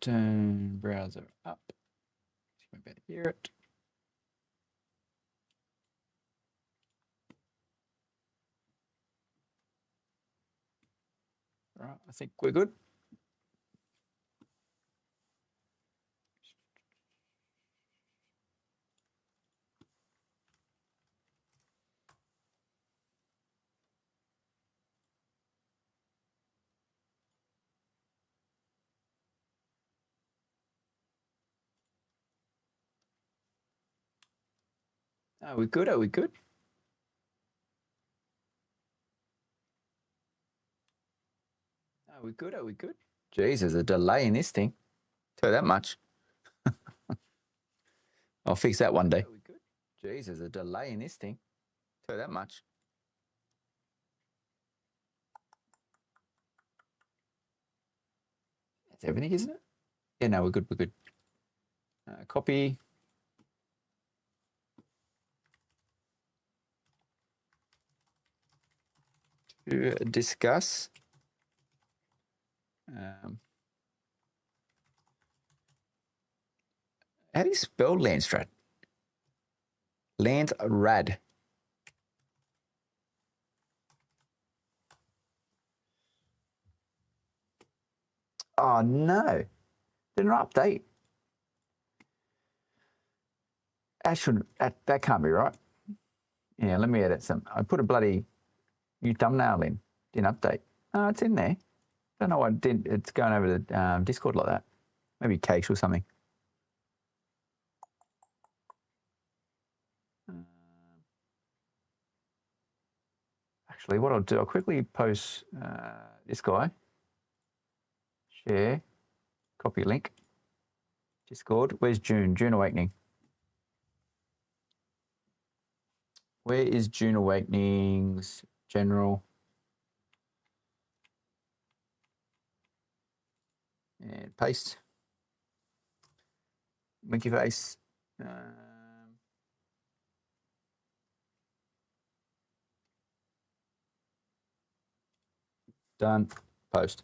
Turn browser up. You better hear it. All right, I think we're good. Are we good? Are we good? Are we good? Are we good? Jeez, there's a delay in this thing. Tell you that much. I'll fix that one day. Are we good? Jeez, there's a delay in this thing. Tell you that much. That's everything, isn't it? Yeah, no, we're good. We're good. Copy. To discuss. How do you spell Landstrat? Landrad. Oh no, didn't update. That can't be right. Yeah, let me edit some. I put a bloody new thumbnail in. Didn't update. Oh, it's in there. Don't know why it did. It's going over the Discord like that. Maybe cache or something. Actually, what I'll do, I'll quickly post this guy. Share. Copy link. Discord. Where's Dune? Dune Awakening. Where is Dune Awakening's general? And paste. Winky face. Done. Post.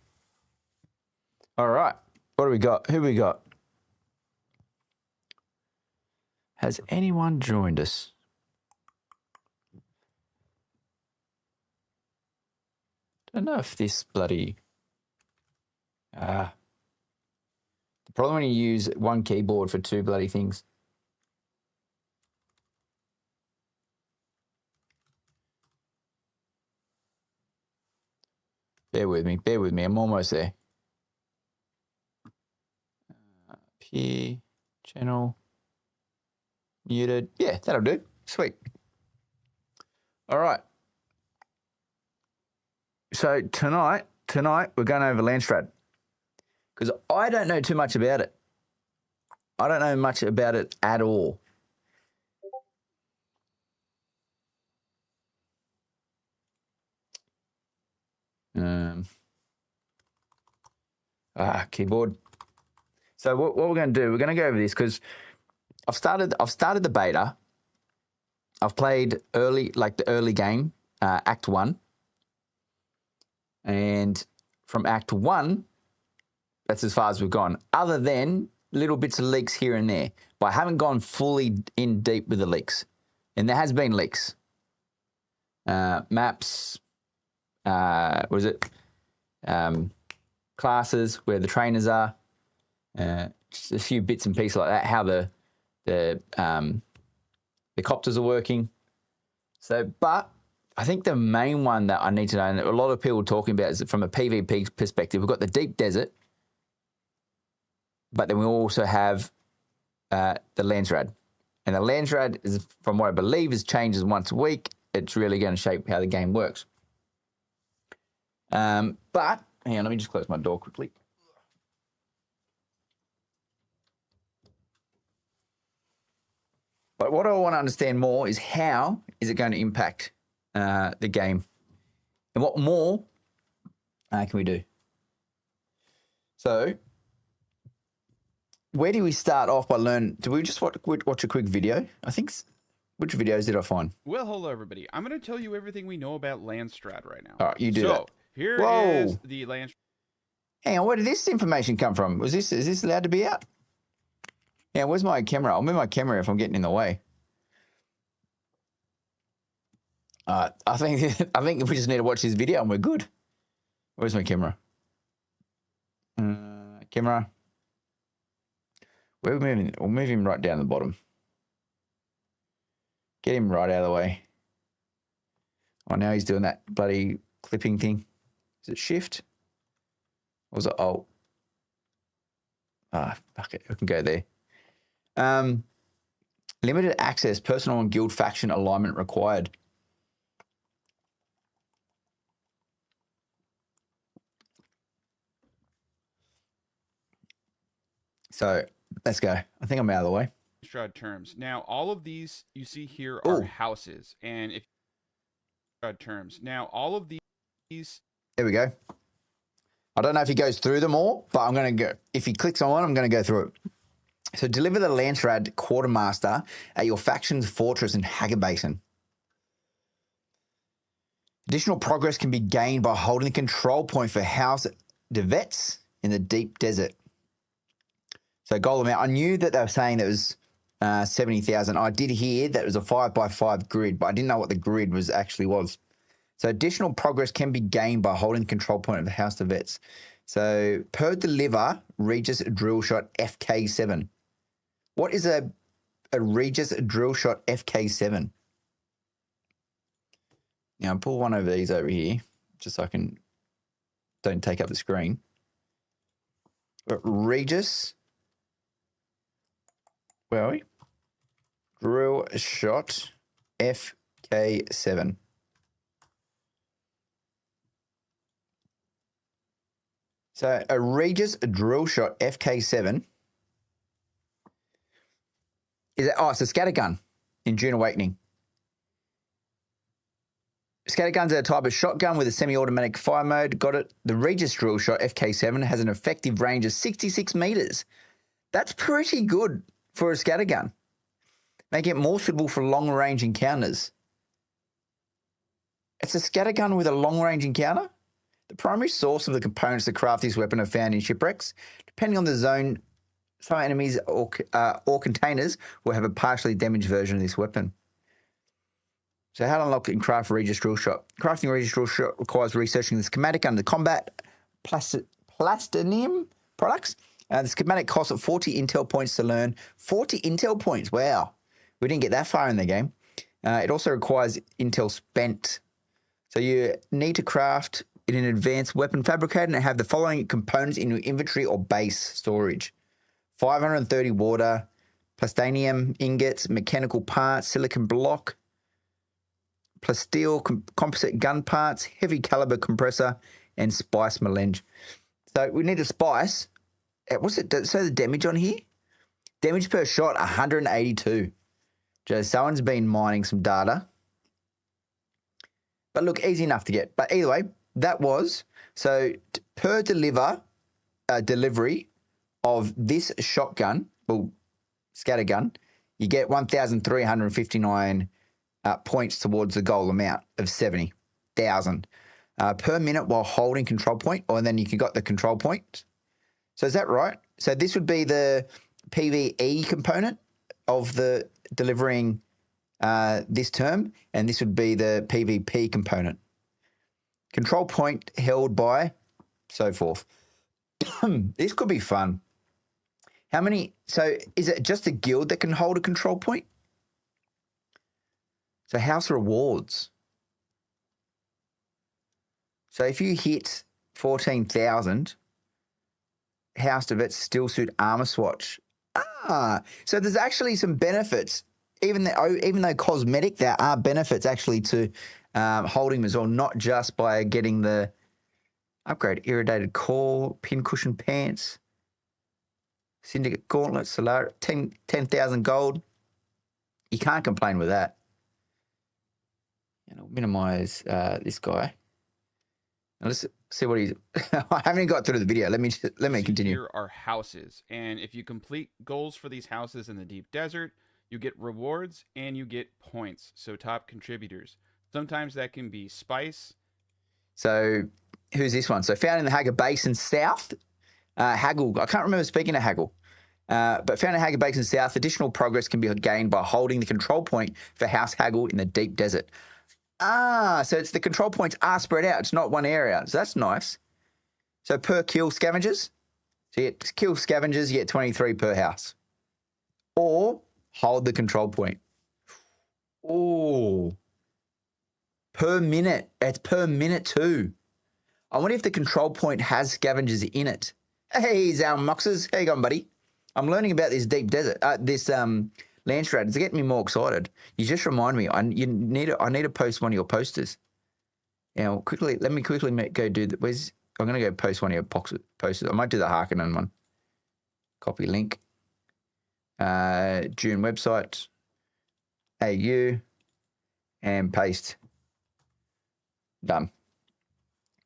All right. What do we got? Who we got? Has anyone joined us? Don't know if this bloody... the problem when you use one keyboard for two bloody things. Bear with me. Bear with me. I'm almost there. Here. Channel. Muted. Yeah, that'll do. Sweet. All right. So tonight we're going over Landstrat because I don't know too much about it. I don't know much about it at all. Keyboard. So what we're going to do, we're going to go over this because I've started the beta. I've played the early game, Act 1. And from Act 1, that's as far as we've gone, other than little bits of leaks here and there. But I haven't gone fully in deep with the leaks. And there has been leaks. Maps, classes where the trainers are, just a few bits and pieces like that, how the copters are working. So, but I think the main one that I need to know, and a lot of people are talking about, is from a PvP perspective. We've got the deep desert, but then we also have the Landsrad. And the Landsrad is, from what I believe, is changes once a week. It's really going to shape how the game works. But hang on, let me just close my door quickly. But what I want to understand more is how is it going to impact the game And what more can we do? So, where do we start off by learning? Do we just watch a quick video? I think. Which videos did I find? Well, hello, everybody. I'm going to tell you everything we know about Landstrat right now. All right, you do that. So, here is the Landstrat. Hang on, where did this information come from? Is this allowed to be out? Yeah, where's my camera? I'll move my camera if I'm getting in the way. I think we just need to watch this video and we're good. Where's my camera? Camera. Where are we moving? We'll move him right down the bottom. Get him right out of the way. Oh, now he's doing that bloody clipping thing. Is it Shift? Or was it Alt? Fuck it. I can go there. Limited access, personal and guild faction alignment required. So let's go. I think I'm out of the way. Terms. Now, all of these you see here are houses, and if terms. Now, all of these. There we go. I don't know if he goes through them all, but I'm going to go. If he clicks on one, I'm going to go through it. So deliver the Lancerad Quartermaster at your faction's fortress in Hager Basin. Additional progress can be gained by holding the control point for House Shiprekt in the deep desert. So goal amount. I knew that they were saying that it was 70,000. I did hear that it was a 5x5 grid, but I didn't know what the grid was. So additional progress can be gained by holding the control point of the House Shiprekt. So per deliver Regis drill shot FK7. What is a Regis drill shot FK7? Now I'll pull one of these over here just so I don't take up the screen. But Regis, where are we? Drill shot FK7. So a Regis drill shot FK7 is it's a scattergun in Dune Awakening. Scatterguns are a type of shotgun with a semi-automatic fire mode. Got it. The Regis drill shot FK7 has an effective range of 66 meters. That's pretty good for a scattergun, making it more suitable for long-range encounters. It's a scattergun with a long-range encounter? The primary source of the components that craft this weapon are found in shipwrecks. Depending on the zone, some enemies or containers will have a partially damaged version of this weapon. So how to unlock and craft Regis drill shot. Crafting Regis drill shot requires researching the schematic under the combat plastinium products. The schematic costs 40 intel points to learn. 40 intel points, wow. We didn't get that far in the game. It also requires intel spent. So you need to craft in an advanced weapon fabricator and have the following components in your inventory or base storage. 530 water, plastinium ingots, mechanical parts, silicon block, plasteel composite gun parts, heavy caliber compressor, and spice melange. So we need a spice. What's it? Does it say the damage on here? Damage per shot, 182. So someone's been mining some data. But look, easy enough to get. But either way, that was, so per delivery of this shotgun, well, scattergun, you get 1,359 points towards the goal amount of 70,000 per minute while holding control point, and then you got the control point. So is that right? So this would be the PvE component of the delivering this term, and this would be the PvP component. Control point held by, so forth. This could be fun. How many? So is it just a guild that can hold a control point? So house rewards. So if you hit 14,000, House Shiprekt still suit armor swatch. So there's actually some benefits. Even though cosmetic, there are benefits actually to holding them as well, not just by getting the upgrade, irradiated core, pincushion pants, syndicate gauntlet, solar, 10,000 gold. You can't complain with that. And I'll minimize this guy. Now let's see what he's. I haven't got through the video. Let me continue. Here are houses, and if you complete goals for these houses in the deep desert, you get rewards and you get points. So top contributors. Sometimes that can be spice. So who's this one? So found in the Haggar Basin South, Haggle. I can't remember speaking of Haggle, but found in Haggar Basin South. Additional progress can be gained by holding the control point for House Haggle in the deep desert. So it's the control points are spread out. It's not one area. So that's nice. So per kill scavengers. So you get kill scavengers, you get 23 per house. Or hold the control point. Oh. Per minute. It's per minute too. I wonder if the control point has scavengers in it. Hey, Zalmoxes. How you going, buddy? I'm learning about this deep desert, this land strat. It's getting me more excited. You just remind me. I need to post one of your posters. Now, let me quickly go do that. I'm going to go post one of your posters. I might do the Harkonnen one. Copy link. Dune website. AU. And paste. Done.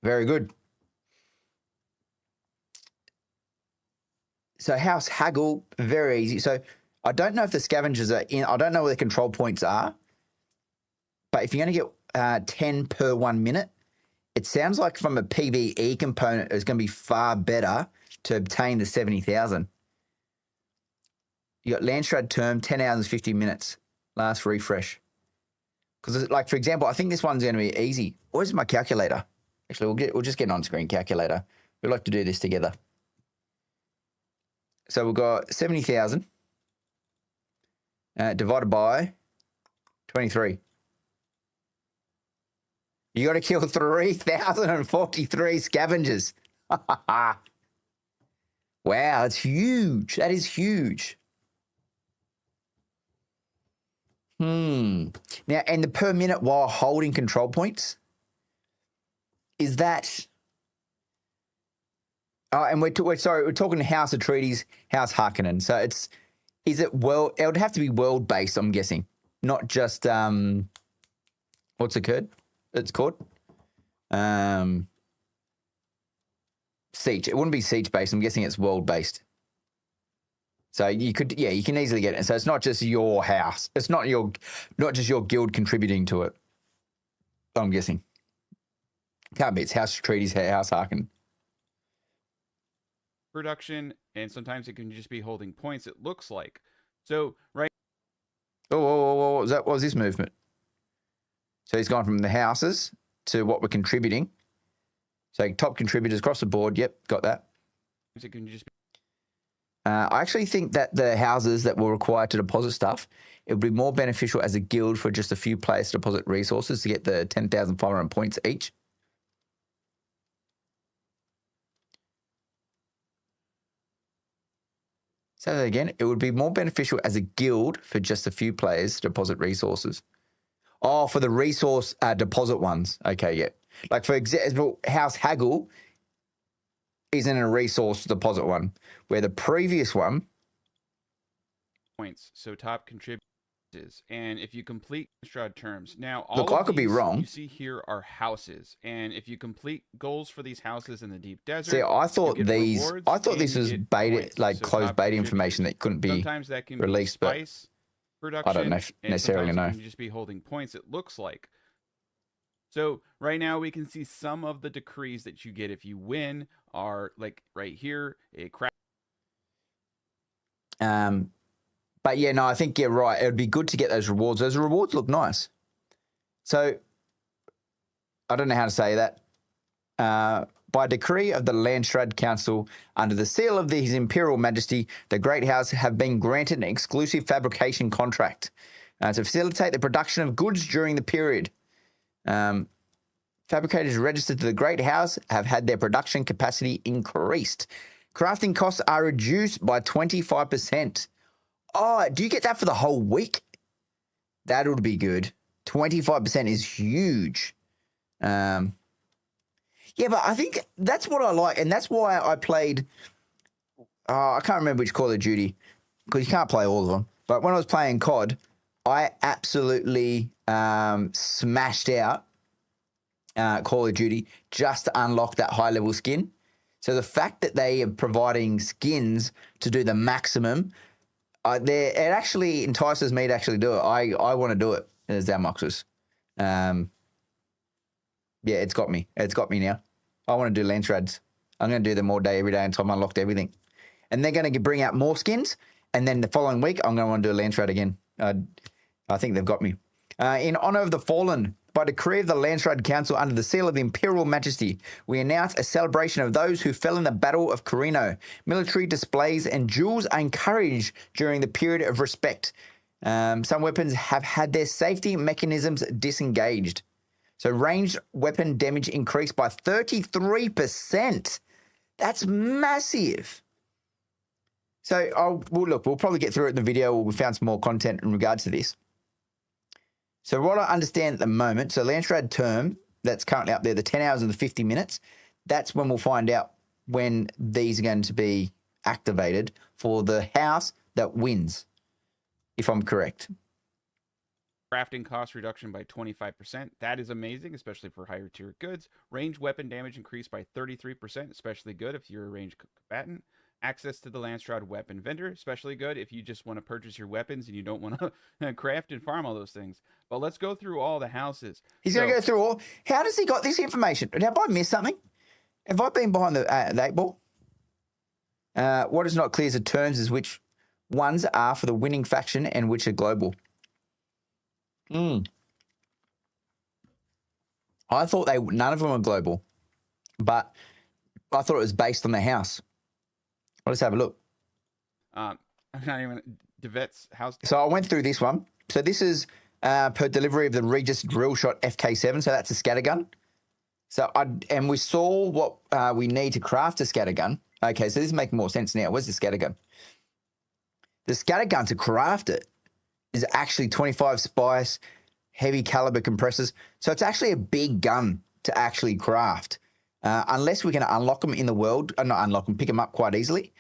Very good. So House Haggle, very easy. So I don't know if the scavengers are in. I don't know where the control points are. But if you're going to get 10 per 1 minute, it sounds like from a PvE component, it's going to be far better to obtain the 70,000. You got Landstrad term, 10 hours, 50 minutes. Last refresh. Because, like, for example, I think this one's going to be easy. Where's my calculator? Actually, we'll just get an on-screen calculator. We'd like to do this together. So we've got 70,000 divided by 23. You got to kill 3,043 scavengers. Wow, that's huge. That is huge. Now, and the per minute while holding control points, is that... and we're talking House of Treaties, House Harkonnen. So it would have to be world-based, I'm guessing. Not just, what's it's called? Siege. It wouldn't be siege-based. I'm guessing it's world-based. So you can easily get it. So it's not just your house. It's not just your guild contributing to it. I'm guessing. Can't be. It's House Treaties, House Harkonnen. Production, and sometimes it can just be holding points, it looks like. So, right. What was this movement? So he's gone from the houses to what we're contributing. So top contributors across the board. Yep, got that. It can just be... I actually think that the houses that were required to deposit stuff, it would be more beneficial as a guild for just a few players to deposit resources to get the 10,500 points each. Say that again. It would be more beneficial as a guild for just a few players to deposit resources. Oh, for the resource deposit ones. Okay, yeah. Like, for example, House Haggle isn't a resource deposit one, where the previous one... Points. So top contributors. And if you complete Strad terms. Now, all look, I could be wrong. You see here are houses. And if you complete goals for these houses in the deep desert... See, I thought this was beta, like so closed beta information that couldn't be sometimes that can released, be spice, production, I don't necessarily know. You can just be holding points, it looks like. So right now we can see some of the decrees that you get if you win are like right here, a crash. But yeah, no, I think you're right. It would be good to get those rewards. Those rewards look nice. So I don't know how to say that. By decree of the Landstrad Council, under the seal of His Imperial Majesty, the Great House have been granted an exclusive fabrication contract to facilitate the production of goods during the period. Fabricators registered to the Great House have had their production capacity increased. Crafting costs are reduced by 25%. Oh, do you get that for the whole week? That would be good. 25% is huge. Yeah, but I think that's what I like, and that's why I played... I can't remember which Call of Duty, because you can't play all of them. But when I was playing COD, I absolutely smashed out Call of Duty just to unlock that high level skin. So the fact that they are providing skins to do the maximum, it actually entices me to actually do it. I want to do it as Zalmoxes. Yeah, it's got me. It's got me now. I want to do Lance Rads. I'm going to do them all day, every day until I'm unlocked everything. And they're going to bring out more skins. And then the following week, I'm going to want to do a Lance Rad again. I think they've got me. In honor of the fallen, by decree of the Landsrad Council under the seal of the Imperial Majesty, we announce a celebration of those who fell in the Battle of Carino. Military displays and duels are encouraged during the period of respect. Some weapons have had their safety mechanisms disengaged. So ranged weapon damage increased by 33%. That's massive. So, we'll probably get through it in the video. We found some more content in regards to this. So what I understand at the moment, so Landsrad term, that's currently up there, the 10 hours and the 50 minutes, that's when we'll find out when these are going to be activated for the house that wins, if I'm correct. Crafting cost reduction by 25%. That is amazing, especially for higher tier goods. Range weapon damage increased by 33%, especially good if you're a ranged combatant. Access to the Landsrad weapon vendor, especially good if you just want to purchase your weapons and you don't want to craft and farm all those things. But let's go through all the houses. He's going to go through all. How does he got this information? Have I missed something? Have I been behind the 8 ball? What is not clear as the terms is which ones are for the winning faction and which are global. I thought none of them were global, but I thought it was based on the house. Let's have a look. I'm not even Devet's house. So I went through this one. So this is per delivery of the Regis Drill Shot FK7. So that's a scattergun. And we saw what we need to craft a scattergun. Okay, so this is making more sense now. Where's the scattergun? The scattergun to craft it is actually 25 spice, heavy caliber compressors. So it's actually a big gun to actually craft. Unless we can unlock them in the world, not unlock them, pick them up quite easily.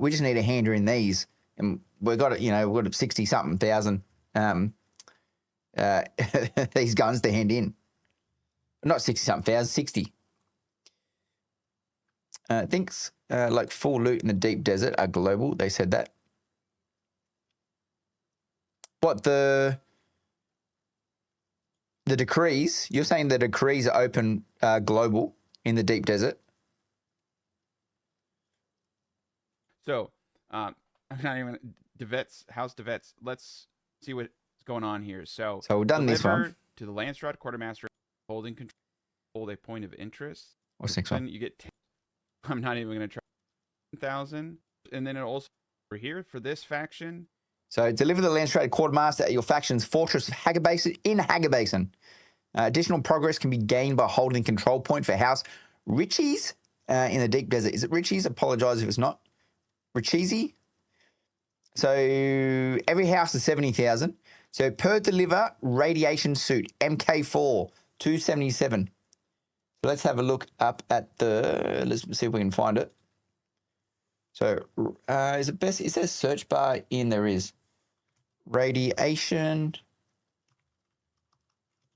We just need a hander in these, and we've got we've got 60-something thousand these guns to hand in. Not 60-something thousand, 60. Things like full loot in the deep desert are global. They said that. What the decrees? You're saying the decrees are open global in the deep desert? So, I'm not even House Devet's. Let's see what's going on here. So we've done this one. To the Landsrad Quartermaster, holding control, hold a point of interest. What's next one? You get 10. I'm not even going to try 10,000. And then it also over here for this faction. So deliver the Landsrad Quartermaster at your faction's fortress of Hagerbasin in Hagerbasin. Additional progress can be gained by holding control point for House Ritchie's in the deep desert. Is it Ritchie's? Apologise if it's not. Ritchie's. So every house is 70,000. So per deliver radiation suit MK4 277. So let's have a look up at let's see if we can find it. So is it best? Is there a search bar in? There is. Radiation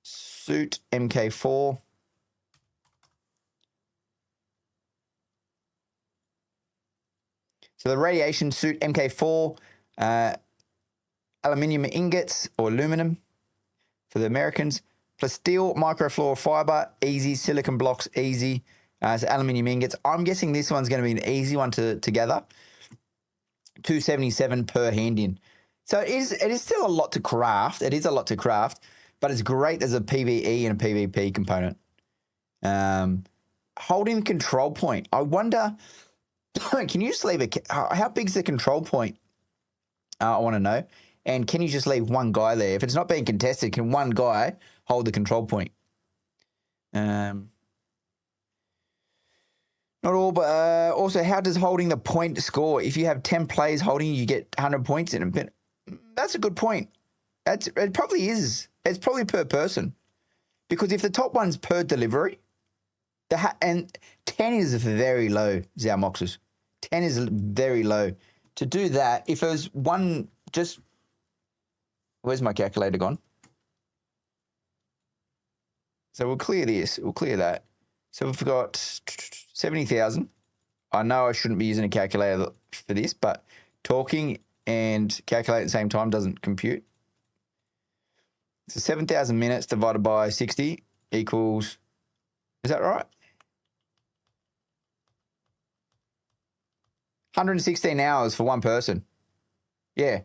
suit MK4. So the radiation suit MK4, aluminium ingots or aluminum for the Americans, plus steel microfloor fiber, easy, silicon blocks, easy. So aluminium ingots. I'm guessing this one's going to be an easy one to gather. 277 per hand in. So it is still a lot to craft. It is a lot to craft, but it's great there's a PvE and a PvP component. Holding control point. I wonder, can you just leave how big's the control point? I want to know. And can you just leave one guy there? If it's not being contested, can one guy hold the control point? Not all, but also, how does holding the point score? If you have 10 players holding, you get 100 points in it. That's a good point. It probably is. It's probably per person. Because if the top one's per delivery, and 10 is very low, Zalmoxes. 10 is very low. To do that, if it was one, where's my calculator gone? So we'll clear this. We'll clear that. So we've got 70,000. I know I shouldn't be using a calculator for this, but talking and calculating at the same time doesn't compute. So 7,000 minutes divided by 60 equals, is that right? 116 hours for one person. Yeah.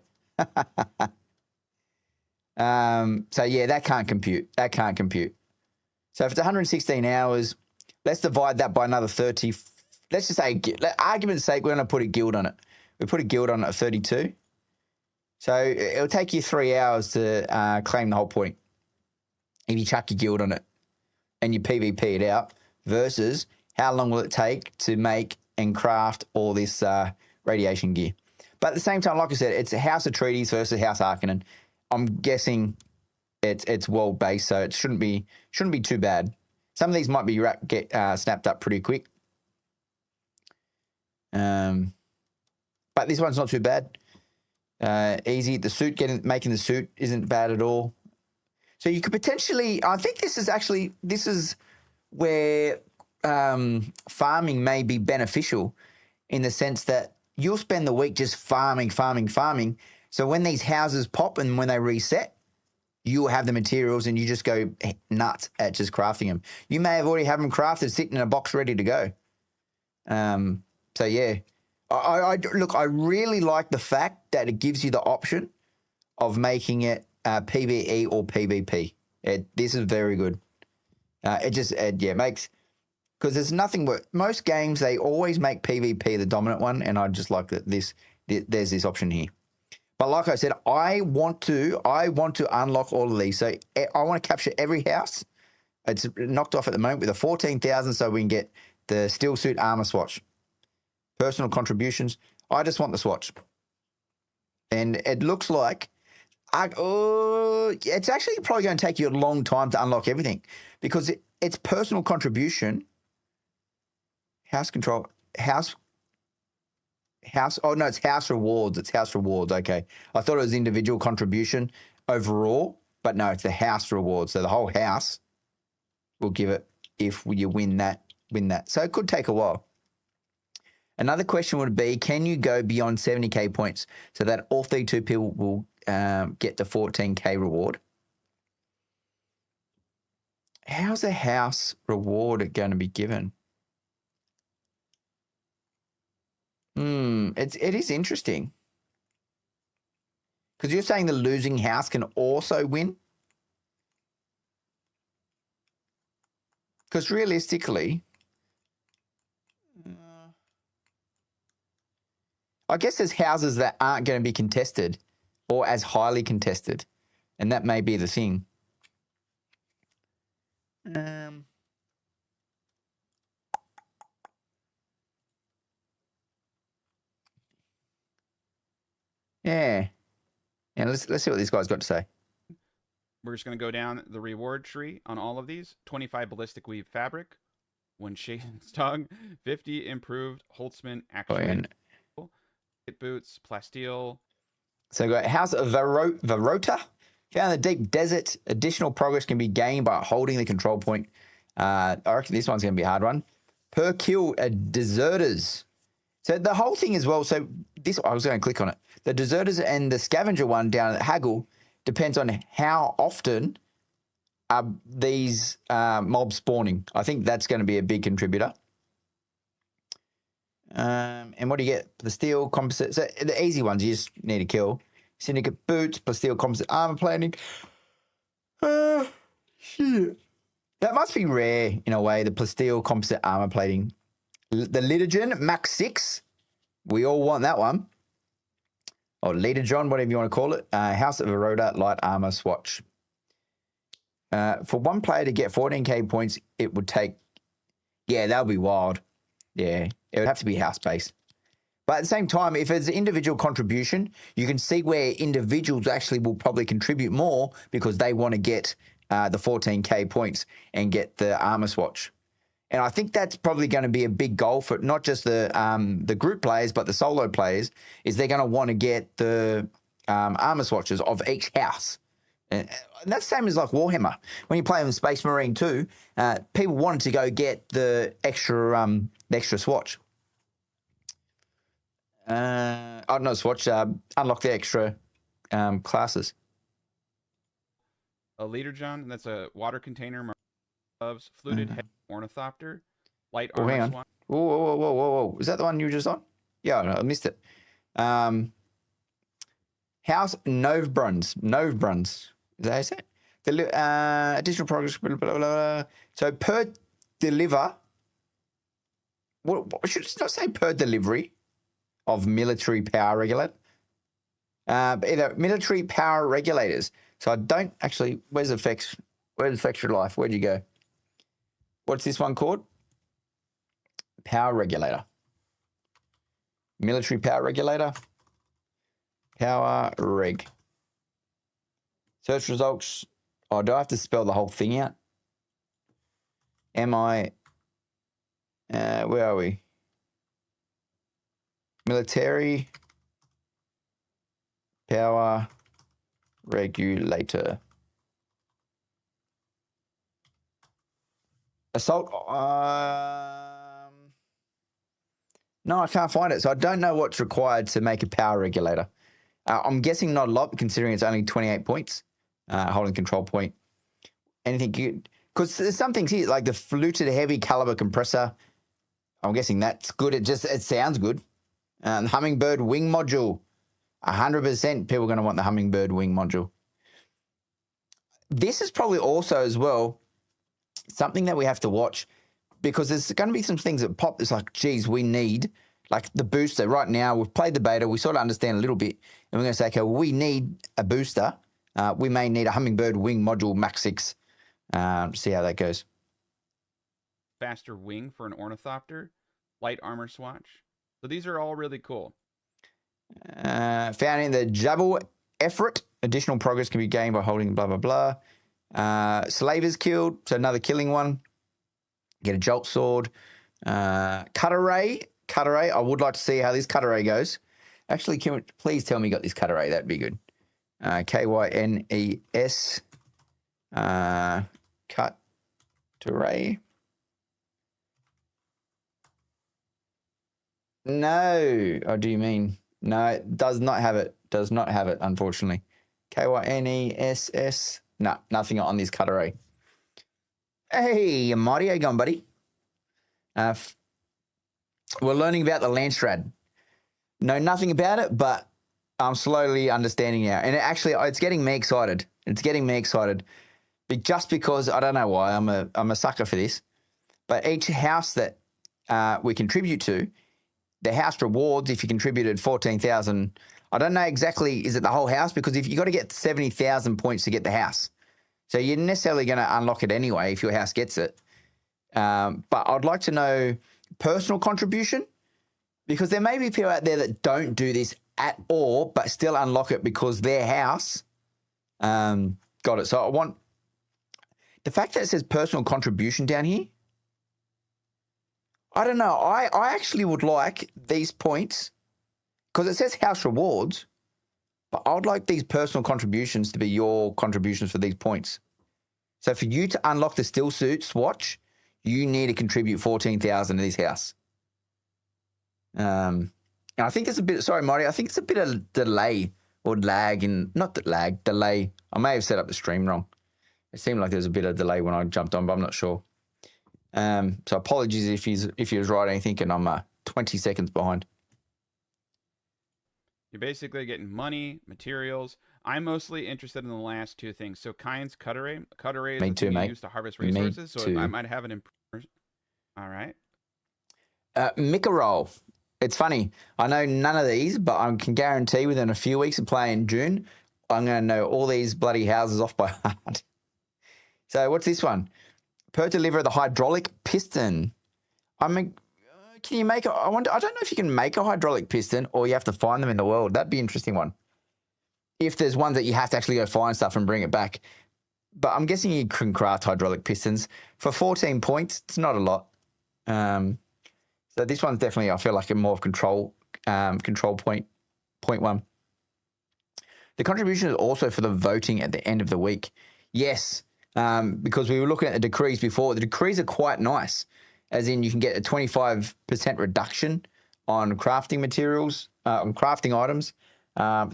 So yeah, that can't compute. That can't compute. So if it's 116 hours, let's divide that by another 30. Let's just say, argument's sake, we're going to put a guild on it. We put a guild on it at 32. So it'll take you 3 hours to claim the whole point if you chuck your guild on it and you PvP it out, versus how long will it take to make and craft all this radiation gear. But at the same time, like I said, it's a House of Treaties versus House Harkonnen. I'm guessing it's world based, so it shouldn't be too bad. Some of these might be get snapped up pretty quick. But this one's not too bad. Easy. The suit, making the suit isn't bad at all. So you could potentially, I think this is where farming may be beneficial, in the sense that you'll spend the week just farming. So when these houses pop and when they reset, you'll have the materials and you just go nuts at just crafting them. You may have already have them crafted, sitting in a box ready to go. So yeah, look, I really like the fact that it gives you the option of making it PvE or PvP. This is very good. It makes, because there's nothing but most games, they always make PvP the dominant one, and I just like that there's this option here. But like I said, I want to unlock all of these. So I want to capture every house. It's knocked off at the moment with a 14,000, so we can get the steel suit armor swatch. Personal contributions. I just want the swatch. And it looks like it's actually probably going to take you a long time to unlock everything, because it's personal contribution, house control, house. Oh no, it's house rewards. It's house rewards. Okay, I thought it was individual contribution overall, but no, it's the house rewards. So the whole house will give it if you win that. So it could take a while. Another question would be, can you go beyond 70k points so that all 32 people will get the 14k reward? How's a house reward going to be given? It is interesting, because you're saying the losing house can also win. Because realistically, I guess there's houses that aren't going to be contested or as highly contested, and that may be the thing. Yeah. Let's see what these guys got to say. We're just going to go down the reward tree on all of these. 25 ballistic weave fabric, 1 Shaden's tongue, 50 improved Holtzman action. Hit boots, plasteel. So we got House of Varota. Found the deep desert. Additional progress can be gained by holding the control point. I reckon this one's going to be a hard one. Per kill, deserters. So the whole thing as well. So this, I was going to click on it. The deserters and the scavenger one down at Haggle depends on how often are these mobs spawning. I think that's going to be a big contributor. And what do you get? The steel composite. So the easy ones you just need to kill. Syndicate boots plus steel composite armor plating. Shit. That must be rare in a way, the plasteel composite armor plating. The Litigen Max 6. We all want that one. Or Litigen, whatever you want to call it. House of Eroda light armor swatch. For one player to get 14k points, it would take... Yeah, that would be wild. Yeah, it would have to be house-based. But at the same time, if it's an individual contribution, you can see where individuals actually will probably contribute more because they want to get the 14k points and get the armor swatch. And I think that's probably going to be a big goal for not just the group players, but the solo players, is they're going to want to get the armor swatches of each house. And that's the same as like Warhammer. When you play on Space Marine 2, people wanted to go get the extra swatch. Not swatch, unlock the extra classes. A leader, John. That's a water container, gloves, fluted head ornithopter, light Oh, hang armor on. swatch. Whoa. Is that the one you were just on? Yeah, no, I missed it. House Novebruns. Is that how you say it? Additional progress, blah, blah, blah. So per deliver, what should it not say per delivery of military power regulator? Either military power regulators. So I don't actually, where's effects for life? Where'd you go? What's this one called? Power regulator. Military power regulator. Power reg. Search results. Oh, do I have to spell the whole thing out? Where are we? Military power regulator. Assault. No, I can't find it. So I don't know what's required to make a power regulator. I'm guessing not a lot, considering it's only 28 points. Holding control point. Anything good? Because there's some things here, like the fluted heavy caliber compressor. I'm guessing that's good. It sounds good. The hummingbird wing module. 100% people are going to want the hummingbird wing module. This is probably also as well something that we have to watch, because there's going to be some things that pop. It's like, geez, we need like the booster. Right now, we've played the beta. We sort of understand a little bit. And we're going to say, okay, well, we need a booster. We may need a hummingbird wing module max 6. See how that goes. Faster wing for an ornithopter. Light armor swatch. So these are all really cool. Found in the Jabal Efret. Additional progress can be gained by holding blah, blah, blah. Slavers killed. So another killing one. Get a jolt sword. Cutter ray. I would like to see how this cutter ray goes. Actually, please tell me you got this cutter ray. That'd be good. Kynes. Cut to ray. No. Oh, do you mean? No, it does not have it. Does not have it, unfortunately. Kynes. No, nothing on this cutter ray. Hey, Marty, how you going, buddy? We're learning about the Landstrad. Know nothing about it, but I'm slowly understanding now. And it's getting me excited. But just because, I don't know why, I'm a sucker for this. But each house that we contribute to, the house rewards, if you contributed 14,000, I don't know exactly, is it the whole house? Because if you got to get 70,000 points to get the house. So you're necessarily going to unlock it anyway if your house gets it. But I'd like to know personal contribution, because there may be people out there that don't do this at all but still unlock it because their house got it. So I want the fact that it says personal contribution down here. I don't know. I actually would like these points, because it says house rewards, but I would like these personal contributions to be your contributions for these points. So for you to unlock the still suit swatch, you need to contribute 14,000 to this house. And I think there's a bit, sorry, Marty, I think it's a bit of delay or lag delay. I may have set up the stream wrong. It seemed like there was a bit of delay when I jumped on, but I'm not sure. So apologies if he was right, I think, and I'm 20 seconds behind. You're basically getting money, materials. I'm mostly interested in the last two things. So Kynes cutter ray. Cutter ray is the thing you use to harvest resources. So I might have an improvement. All right. Mika roll. It's funny. I know none of these, but I can guarantee within a few weeks of playing Dune, I'm going to know all these bloody houses off by heart. So what's this one? Per deliver the hydraulic piston. Can you make I don't know if you can make a hydraulic piston or you have to find them in the world. That'd be an interesting one. If there's one that you have to actually go find stuff and bring it back. But I'm guessing you can craft hydraulic pistons. For 14 points, it's not a lot. So this one's definitely, I feel like, a more of control point one. The contribution is also for the voting at the end of the week. Yes, because we were looking at the decrees before. The decrees are quite nice, as in you can get a 25% reduction on crafting materials, on crafting items.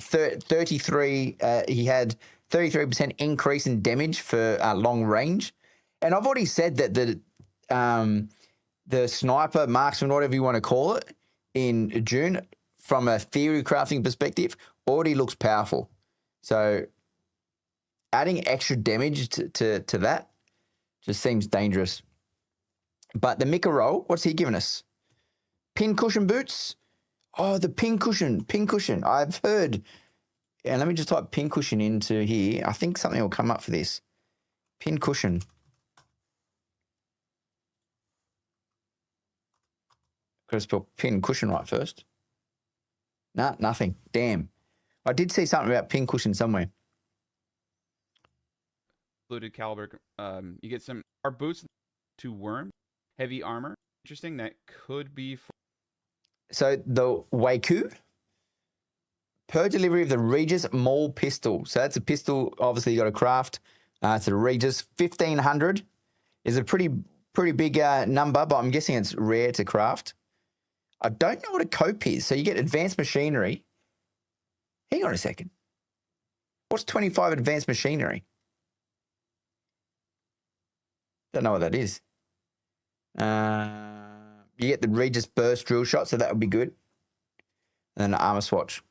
33, he had 33% increase in damage for long range. And I've already said that the sniper, marksman, whatever you want to call it, in Dune, from a theory crafting perspective, already looks powerful. So adding extra damage to that just seems dangerous. But the Mika roll, what's he giving us? Pin cushion boots. Oh, the pin cushion. I've heard. And let me just type pin cushion into here. I think something will come up for this. Pin cushion. Got to spell pin cushion right first. Nah, nothing. Damn. I did see something about pin cushion somewhere. Fluted caliber. You get some boots to worm, heavy armor. Interesting. That could be. So the Waku, per delivery of the Regis Maul pistol. So that's a pistol. Obviously, you got to craft. It's a Regis 1500. Is a pretty big number, but I'm guessing it's rare to craft. I don't know what a cope is. So you get advanced machinery. Hang on a second. What's 25 advanced machinery? Don't know what that is. You get the Regis burst drill shot, so that would be good. And then the armor swatch.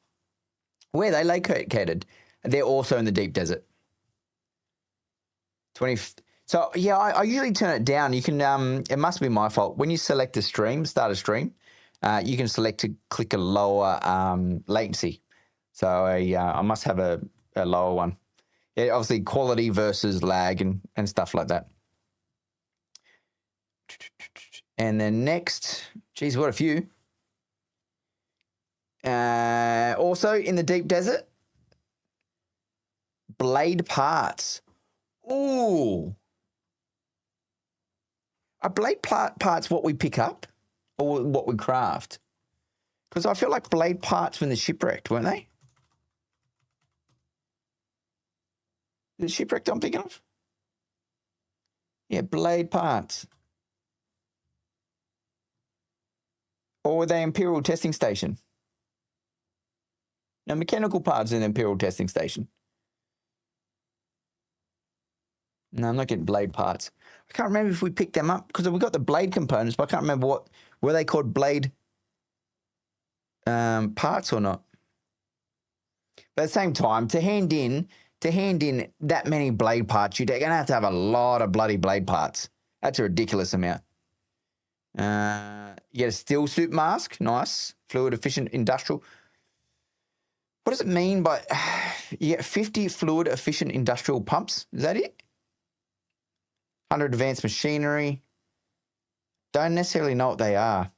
Where are they located? They're also in the deep desert. 20. So yeah, I usually turn it down. You can. It must be my fault. When you select a stream, start a stream, you can select to click a lower latency. So I must have a lower one. Yeah, obviously quality versus lag and stuff like that. And then next, geez, what a few. Also in the deep desert, blade parts. Ooh. Are blade parts what we pick up or what we craft? Because I feel like blade parts were in the Shipwrecked, weren't they? The Shipwrecked I'm thinking of? Yeah, blade parts. Or were they Imperial Testing Station? No, mechanical parts in the Imperial Testing Station. No, I'm not getting blade parts. I can't remember if we picked them up because we got the blade components, but I can't remember were they called blade parts or not. But at the same time, to hand in that many blade parts, you're going to have a lot of bloody blade parts. That's a ridiculous amount. You get a steel suit mask. Nice. Fluid efficient industrial. What does it mean by you get 50 fluid efficient industrial pumps? Is that it? 100 advanced machinery. Don't necessarily know what they are,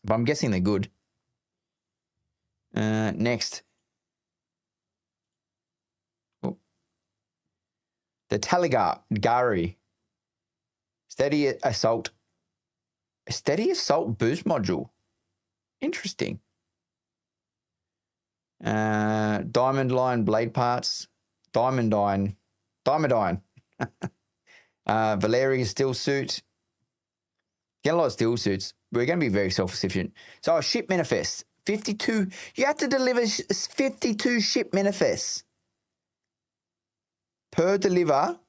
but I'm guessing they're good. Next. Oh. The Taligari. Steady assault boost module. Interesting. Diamond line blade parts. Diamondine. Valeria steel suit. Get a lot of steel suits. We're going to be very self-sufficient. So a ship manifest. 52. You have to deliver 52 ship manifests. Per deliver.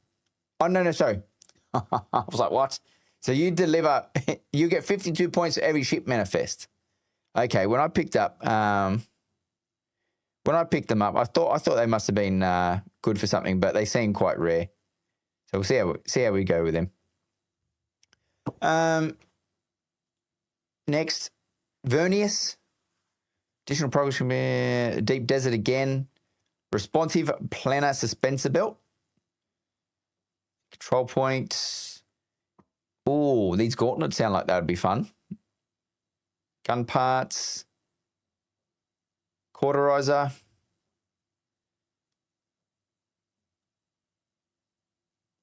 Oh, no, sorry. I was like, what? So you deliver, you get 52 points for every ship manifest. Okay, when I picked them up, I thought they must have been good for something, but they seem quite rare. So we'll see how we go with them. Next, Vernius. Additional progress from Deep Desert again. Responsive planner suspensor belt. Control point. Oh, these gauntlets sound like that would be fun. Gun parts. Cauterizer.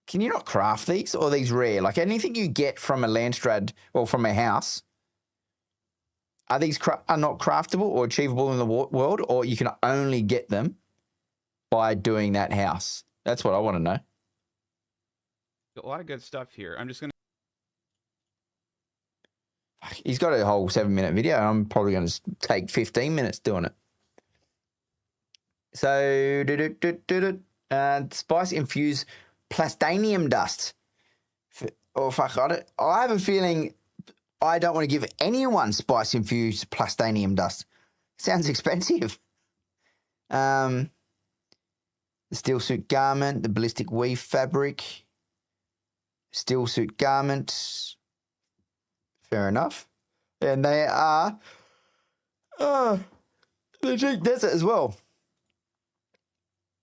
Can you not craft these, or are these rare? Like anything you get from a Landstrad or from a house, are these are not craftable or achievable in the world, or you can only get them by doing that house? That's what I want to know. A lot of good stuff here. I'm just going to. He's got a whole 7-minute video. I'm probably going to take 15 minutes doing it. So, spice infused plastanium dust. Oh, fuck. I have a feeling I don't want to give anyone spice infused plastanium dust. Sounds expensive. The steel suit garment, the ballistic weave fabric, steel suit garment. Fair enough. And they are the Deep Desert as well.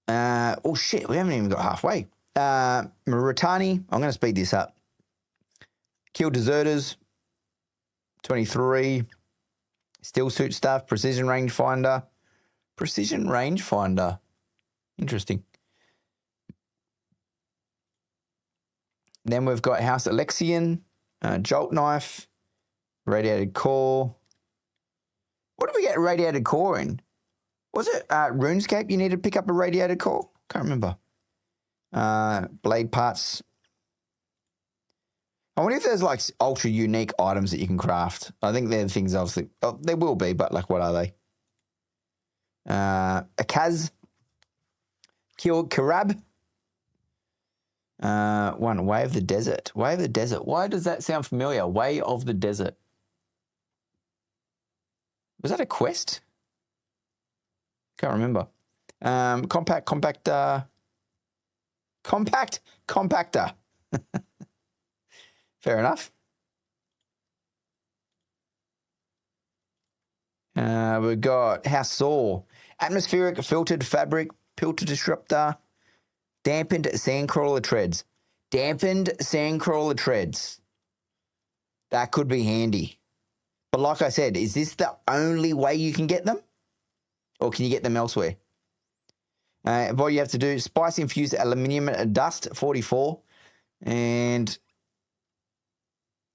Oh, shit. We haven't even got halfway. Maritani. I'm going to speed this up. Kill deserters. 23. Steel suit stuff. Precision rangefinder. Precision rangefinder. Interesting. Then we've got House Alexian. Jolt knife. Radiated core. What did we get radiated core in? Was it RuneScape you needed to pick up a radiated core? Can't remember. Blade parts. I wonder if there's like ultra unique items that you can craft. I think they're the things obviously. Oh, there will be, but like what are they? A Kaz. Kill Karab. One, Way of the Desert. Way of the Desert. Why does that sound familiar? Way of the Desert. Was that a quest? Can't remember. Compactor. Fair enough. We've got House Saw. Atmospheric filtered fabric, filter disruptor, dampened sandcrawler treads. Dampened sandcrawler treads. That could be handy. But like I said, is this the only way you can get them? Or can you get them elsewhere? What you have to do, spice infused aluminium dust, 44. And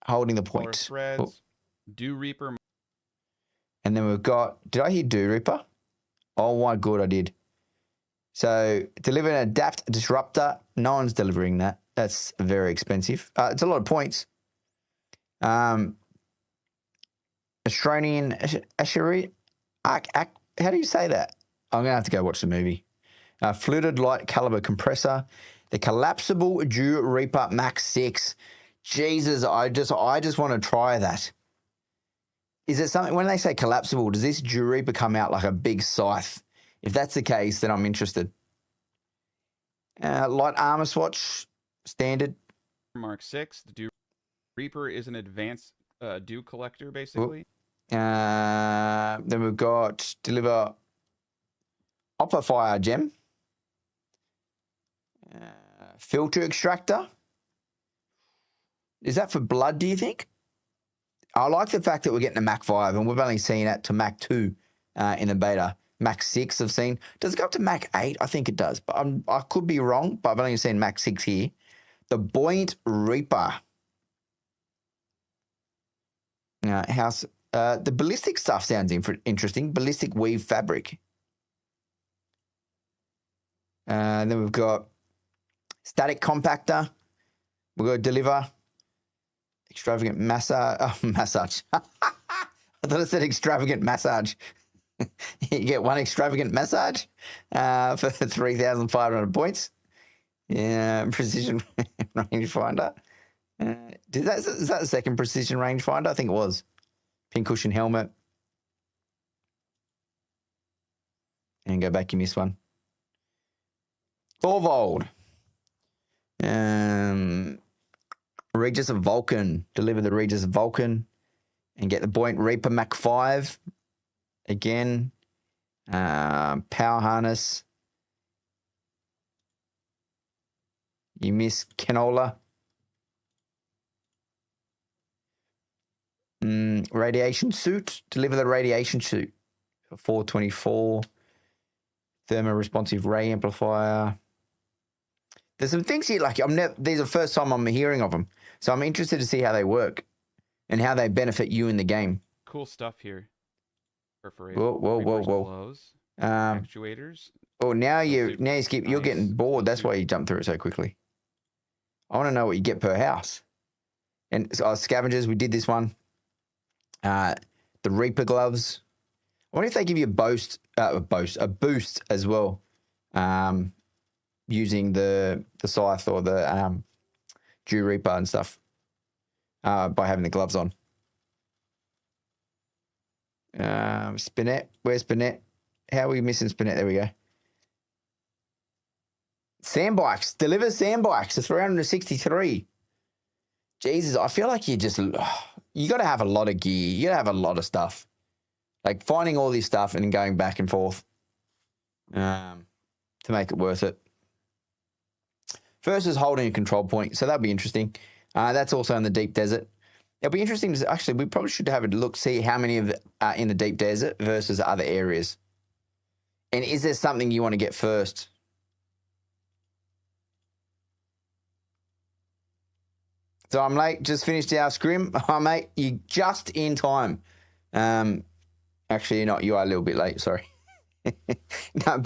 holding the point. Threads. Oh. Dew Reaper. And then we've got, did I hear Dew Reaper? Oh my God, I did. So deliver an adapt disruptor. No one's delivering that. That's very expensive. It's a lot of points. Australian Asheri. How do you say that? I'm going to have to go watch the movie. Fluted light caliber compressor. The collapsible Dew Reaper Max 6. Jesus, I just want to try that. Is it something, when they say collapsible, does this Dew Reaper come out like a big scythe? If that's the case, then I'm interested. Light armor swatch, standard. Mark 6. The Dew Reaper is an advanced dew collector, basically. Then we've got deliver Opper Fire Gem. Filter extractor. Is that for blood, do you think? I like the fact that we're getting a Mach 5 and we've only seen it to Mach 2 in the beta. Mach 6 I've seen. Does it go up to Mach 8? I think it does, but I could be wrong, but I've only seen Mach 6 here. The Buoyant Reaper. House. The ballistic stuff sounds interesting. Ballistic weave fabric. Then we've got static compactor. We've got to deliver extravagant massage. I thought it said extravagant massage. You get one extravagant massage for 3,500 points. Yeah, precision rangefinder. Is that the second precision rangefinder? I think it was. Pincushion helmet. And go back, you missed one. Thorvald. Regis of Vulcan. Deliver the Regis of Vulcan. And get the Buoyant Reaper Mach 5. Again. Power harness. You miss canola. Radiation suit. Deliver the radiation suit. 424. Thermo-responsive ray amplifier. There's some things here, like these are the first time I'm hearing of them. So I'm interested to see how they work and how they benefit you in the game. Cool stuff here. Perforated. Whoa. Glows. Actuators. Oh, now Those you skip. You're getting bored. That's why you jump through it so quickly. I want to know what you get per house. And so, scavengers, we did this one. The Reaper gloves. I wonder if they give you a boost as well, using the scythe or the Dew Reaper and stuff, by having the gloves on. Spinette, where's Spinette? How are we missing Spinette? There we go. Sandbikes, deliver sandbikes to 363. Jesus, I feel like you got to have a lot of gear. You got to have a lot of stuff. Like finding all this stuff and going back and forth to make it worth it. First is holding a control point. So that'll be interesting. That's also in the deep desert. It'll be interesting to actually, we probably should have a look, see how many of are in the deep desert versus other areas. And is there something you want to get first? So I'm late, just finished our scrim. Oh, mate, you just in time. Actually, you're not. You are a little bit late, sorry. No,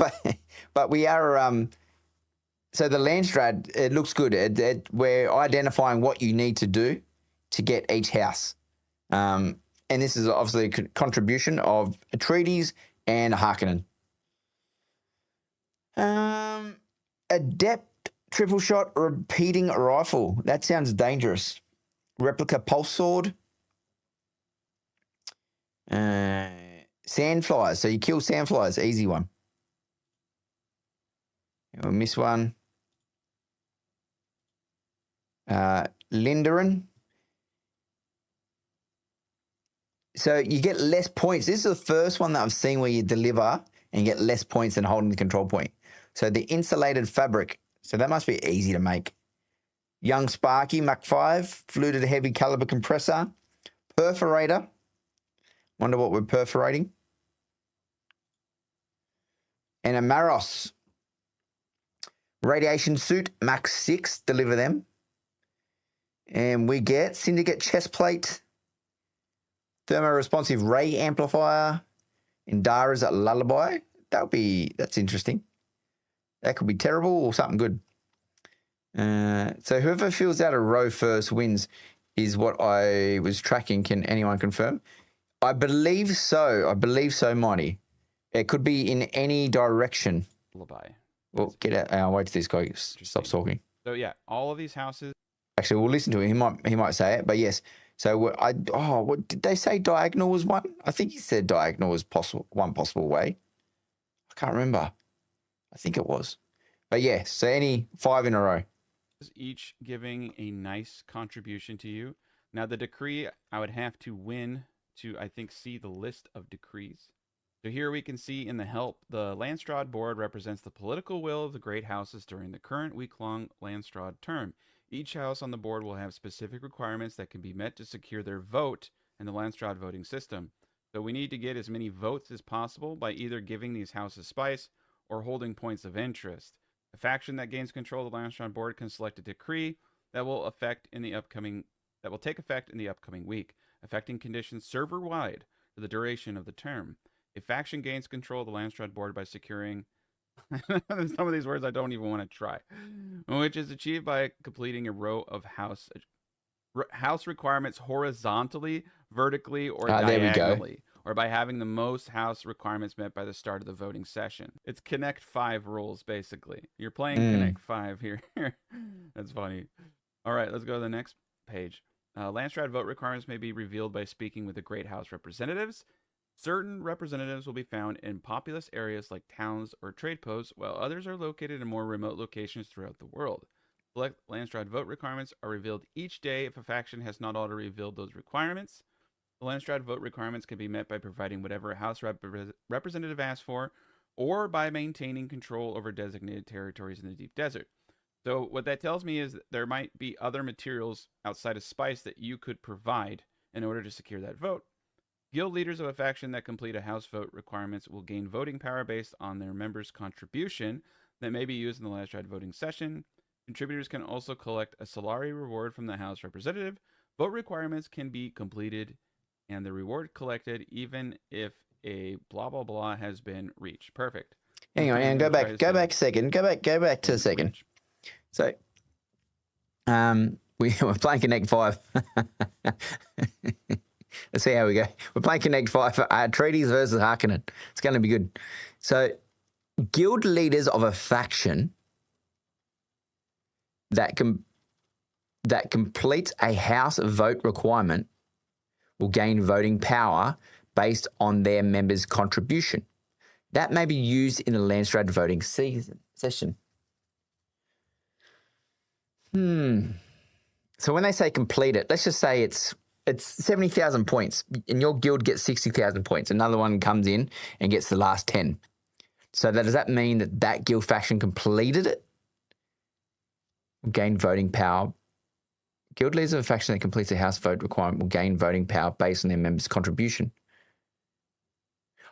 but we are, so the Landstrat, it looks good. We're identifying what you need to do to get each house. And this is obviously a contribution of Atreides and Harkonnen. Adept triple shot repeating rifle. That sounds dangerous. Replica pulse sword. Sandflies. So you kill sandflies. Easy one. We'll miss one. Lindarin. So you get less points. This is the first one that I've seen where you deliver and you get less points than holding the control point. So the insulated fabric. So that must be easy to make. Young Sparky, Mach 5, fluted heavy caliber compressor, perforator. Wonder what we're perforating. And a Maros. Radiation suit, Mach 6, deliver them. And we get Syndicate chest plate, thermo-responsive ray amplifier, and Dara's lullaby. That's interesting. That could be terrible or something good. So whoever fills out a row first wins is what I was tracking. Can anyone confirm? I believe so. Monty. It could be in any direction. Lullaby. Well, get out. I'll wait till this guy stops talking. So yeah, all of these houses. Actually, we'll listen to him. He might say it, but yes. So what did they say? Diagonal was one. I think he said diagonal was one possible way. I can't remember. I think it was. But yeah, so any 5 in a row. Each giving a nice contribution to you. Now the decree, I would have to win to, I think, see the list of decrees. So here we can see in the help, the Landstrad board represents the political will of the great houses during the current week-long Landstrad term. Each house on the board will have specific requirements that can be met to secure their vote in the Landstrad voting system. So we need to get as many votes as possible by either giving these houses spice or holding points of interest. A faction that gains control of the Landstrad board can select a decree that will take effect in the upcoming week, affecting conditions server-wide for the duration of the term. A faction gains control of the Landstrad board by securing some of these words I don't even want to try, which is achieved by completing a row of house requirements horizontally, vertically, or diagonally, or by having the most house requirements met by the start of the voting session. It's Connect 5 rules, basically. You're playing Connect 5 here. That's funny. All right, let's go to the next page. Landstrad vote requirements may be revealed by speaking with the Great House representatives. Certain representatives will be found in populous areas like towns or trade posts, while others are located in more remote locations throughout the world. Select Landstrad vote requirements are revealed each day if a faction has not already revealed those requirements. The Landstrad vote requirements can be met by providing whatever a House representative asks for, or by maintaining control over designated territories in the deep desert. So what that tells me is that there might be other materials outside of spice that you could provide in order to secure that vote. Guild leaders of a faction that complete a House vote requirements will gain voting power based on their members' contribution that may be used in the Landstrad voting session. Contributors can also collect a salary reward from the House representative. Vote requirements can be completed and the reward collected even if a blah blah blah has been reached. Perfect. Hang on, go back a second. Go back to a second. So, we're playing Connect 5. Let's see how we go. We're playing Connect 5 treaties versus Harkonnen. It's going to be good. So, guild leaders of a faction that completes a house vote requirement will gain voting power based on their members' contribution. That may be used in the Landstrat voting session. So when they say complete it, let's just say it's 70,000 points and your guild gets 60,000 points. Another one comes in and gets the last 10. So does that mean that guild faction completed it? Gain voting power. Guild leaders of a faction that completes a house vote requirement will gain voting power based on their members' contribution.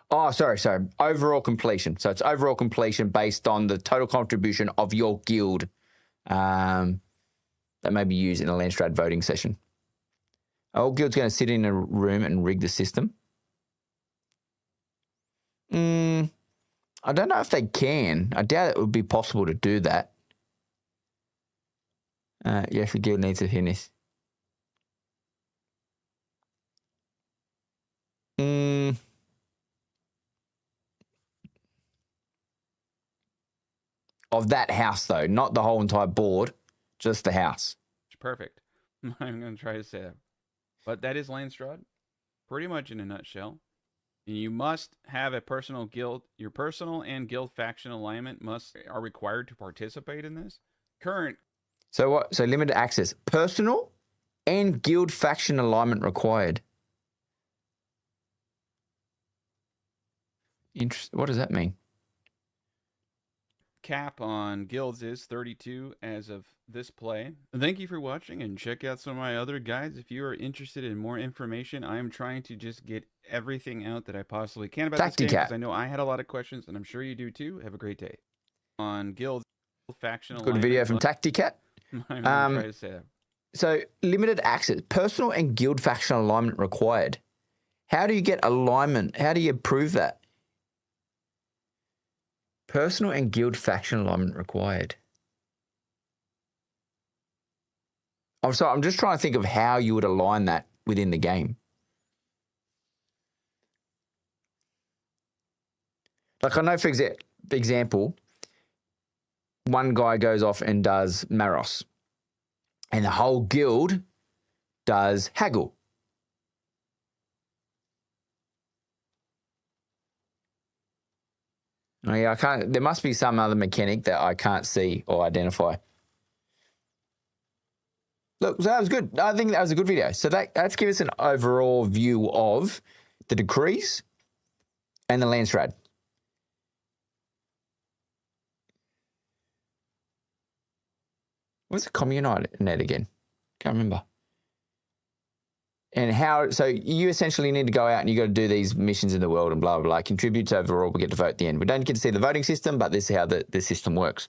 Oh, sorry. Overall completion. So it's overall completion based on the total contribution of your guild that may be used in a Landstrat voting session. All guild's going to sit in a room and rig the system. I don't know if they can. I doubt it would be possible to do that. Yes, the guild needs to finish. Of that house, though, not the whole entire board, just the house. Perfect. I'm going to try to say that. But that is Landstrat, pretty much in a nutshell. You must have a personal guild. Your personal and guild faction alignment are required to participate in this. So what? So limited access. Personal and guild faction alignment required. What does that mean? Cap on guilds is 32 as of this play. Thank you for watching, and check out some of my other guides if you are interested in more information. I am trying to just get everything out that I possibly can about this game, because I know I had a lot of questions, and I'm sure you do too. Have a great day. On guilds faction alignment. Good video from Tacticat. I'm going to try to say that. So limited access, personal and guild faction alignment required. How do you get alignment? How do you prove that? Personal and guild faction alignment required. I'm sorry, I'm just trying to think of how you would align that within the game. Like I know, for example, one guy goes off and does Maros, and the whole guild does Haggle. Oh, yeah, I can't. There must be some other mechanic that I can't see or identify. Look, so that was good. I think that was a good video. So let's give us an overall view of the decrees and the Landstrat. What's the Communite again? Can't remember. And how, so you essentially need to go out and you got to do these missions in the world and blah, blah, blah. Contribute to overall, we get to vote at the end. We don't get to see the voting system, but this is how the system works.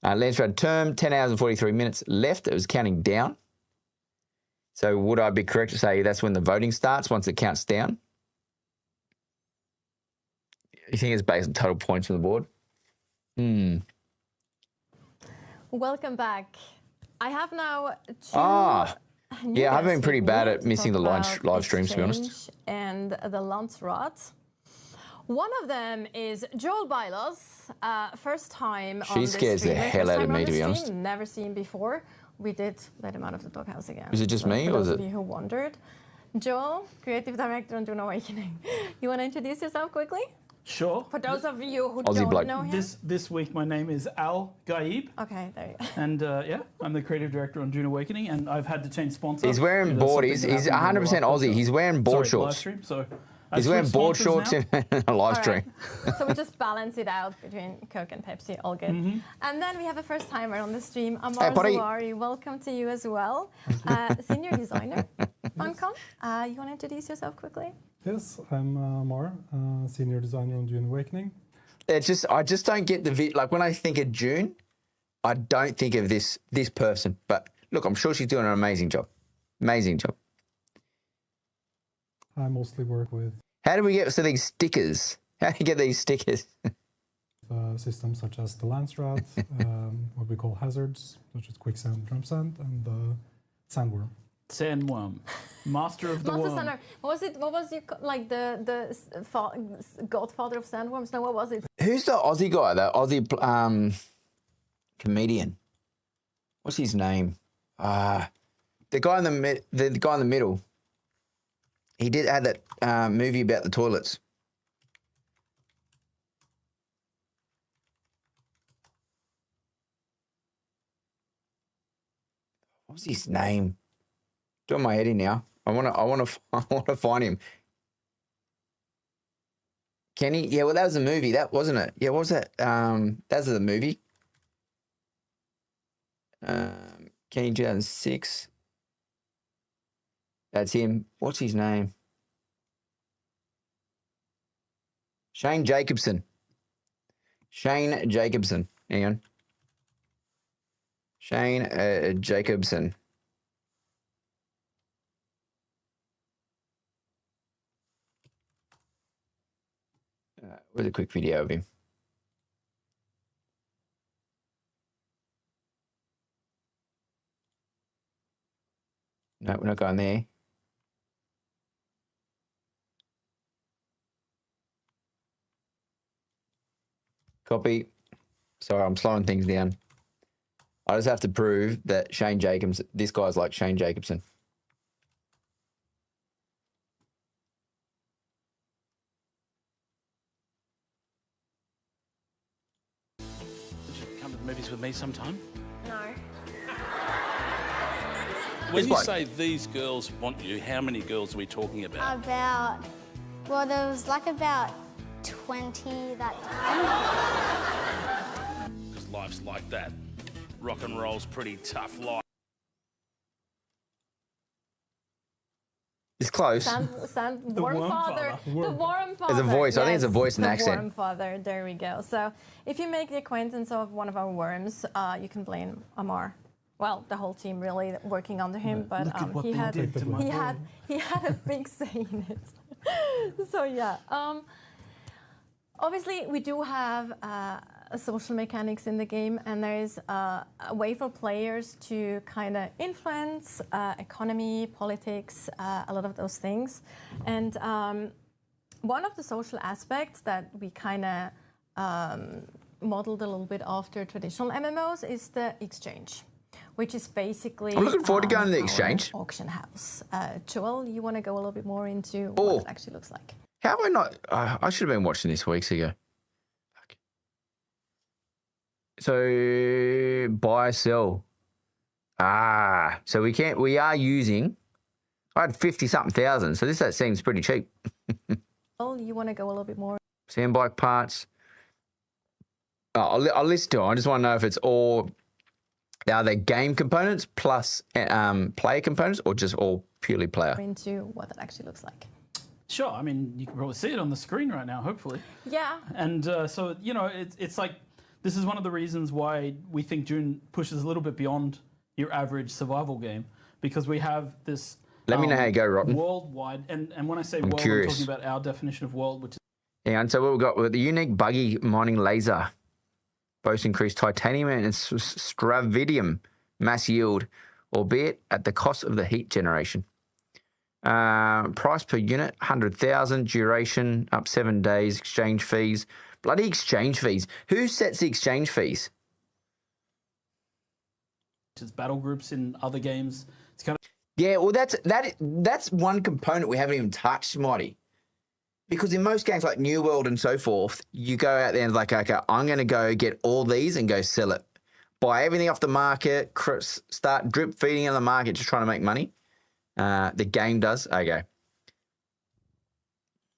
Landstrat term, 10 hours and 43 minutes left. It was counting down. So would I be correct to say that's when the voting starts, once it counts down? You think it's based on total points on the board? Welcome back. I have now two... Yeah, I've been pretty bad at missing the live streams, to be honest. And the Landstrat. One of them is Joel Bylos, first time on She scares the hell out of me, to be honest. Never seen before. We did let him out of the doghouse again. Is it just me, or is it? For those of you who wondered. Joel, creative director on Dune Awakening. You want to introduce yourself quickly? Sure. For those of you who Aussie don't bloke. know him. This week my name is Al Gaib. Okay, there you go. And yeah, I'm the creative director on Dune Awakening, and I've had to change sponsor. He's wearing board. He's 100% Aussie. He's wearing board shorts. Live stream, he's wearing board shorts in a live stream. Right. So we just balance it out between Coke and Pepsi, all good. And then we have a first timer on the stream, Amar Zawari. Welcome to you as well. Senior designer on Com. You want to introduce yourself quickly? Yes, I'm Amar, senior designer on Dune Awakening. I just don't get the like when I think of Dune, I don't think of this person. But look, I'm sure she's doing an amazing job. Amazing job. I mostly work with... How do we get these stickers? How do you get these stickers? systems such as the land strat, what we call hazards, such as quicksand, drum sand, and the sandworm. Sandworm, master of the worm. Sandworm. What was you like the godfather of sandworms? No, what was it? Who's the Aussie guy? The Aussie comedian. What's his name? The guy in the guy in the middle. He had that movie about the toilets. What's his name? Doing my head in now. I want to find him. Kenny? Yeah, well, that was a movie. That wasn't it. Yeah, what was that? That was the movie. Kenny 2006. That's him. What's his name? Shane Jacobson. Shane Jacobson. Hang on. Shane Jacobson. With a quick video of him. No, we're not going there. Copy. Sorry, I'm slowing things down. I just have to prove that Shane Jacobson, this guy's like Shane Jacobson. Would you come to the movies with me sometime? No. When you what? say these girls want you, how many girls are we talking about? Well, there was like about 20 that time. Because life's like that. Rock and roll's pretty tough life. It's close. Worm father. The worm father. It's a voice. I think it's a yes, voice and the accent. Worm father. There we go. So if you make the acquaintance of one of our worms, you can blame Amar. Well, the whole team really working under him, but Look at what he they had did to my worm. he had a big say in it. So yeah. Obviously, we do have social mechanics in the game, and there is a way for players to kind of influence economy, politics, a lot of those things. And one of the social aspects that we kind of modeled a little bit after traditional MMOs is the exchange, which is basically... I'm looking forward to going to the our exchange. auction house. Joel, you want to go a little bit more into Oh. what it actually looks like? How have I not? I should have been watching this weeks ago. So buy, sell. So we are using, I had 50 something thousand. So that seems pretty cheap. Joel, you want to go a little bit more? Sandbike parts. I'll listen to it. I just want to know if it's all, are they game components plus player components or just all purely player? Into what that actually looks like. Sure, I mean, you can probably see it on the screen right now, hopefully. Yeah. And so, you know, it's like, this is one of the reasons why we think Dune pushes a little bit beyond your average survival game, because we have this... Let me know how you go, Rotten. Worldwide, and when I say world, curious. I'm talking about our definition of world, which is... Yeah, and so what we've got with the unique buggy mining laser, boasts increased titanium and stravidium mass yield, albeit at the cost of the heat generation. Price per unit, 100,000. Duration, up 7 days. Exchange fees. Bloody exchange fees. Who sets the exchange fees? Which is battle groups in other games. It's kind of... Yeah, well, that's one component we haven't even touched, Smarty. Because in most games like New World and so forth, you go out there and like, okay, I'm going to go get all these and go sell it. Buy everything off the market, start drip feeding on the market, just trying to make money. The game does. Okay.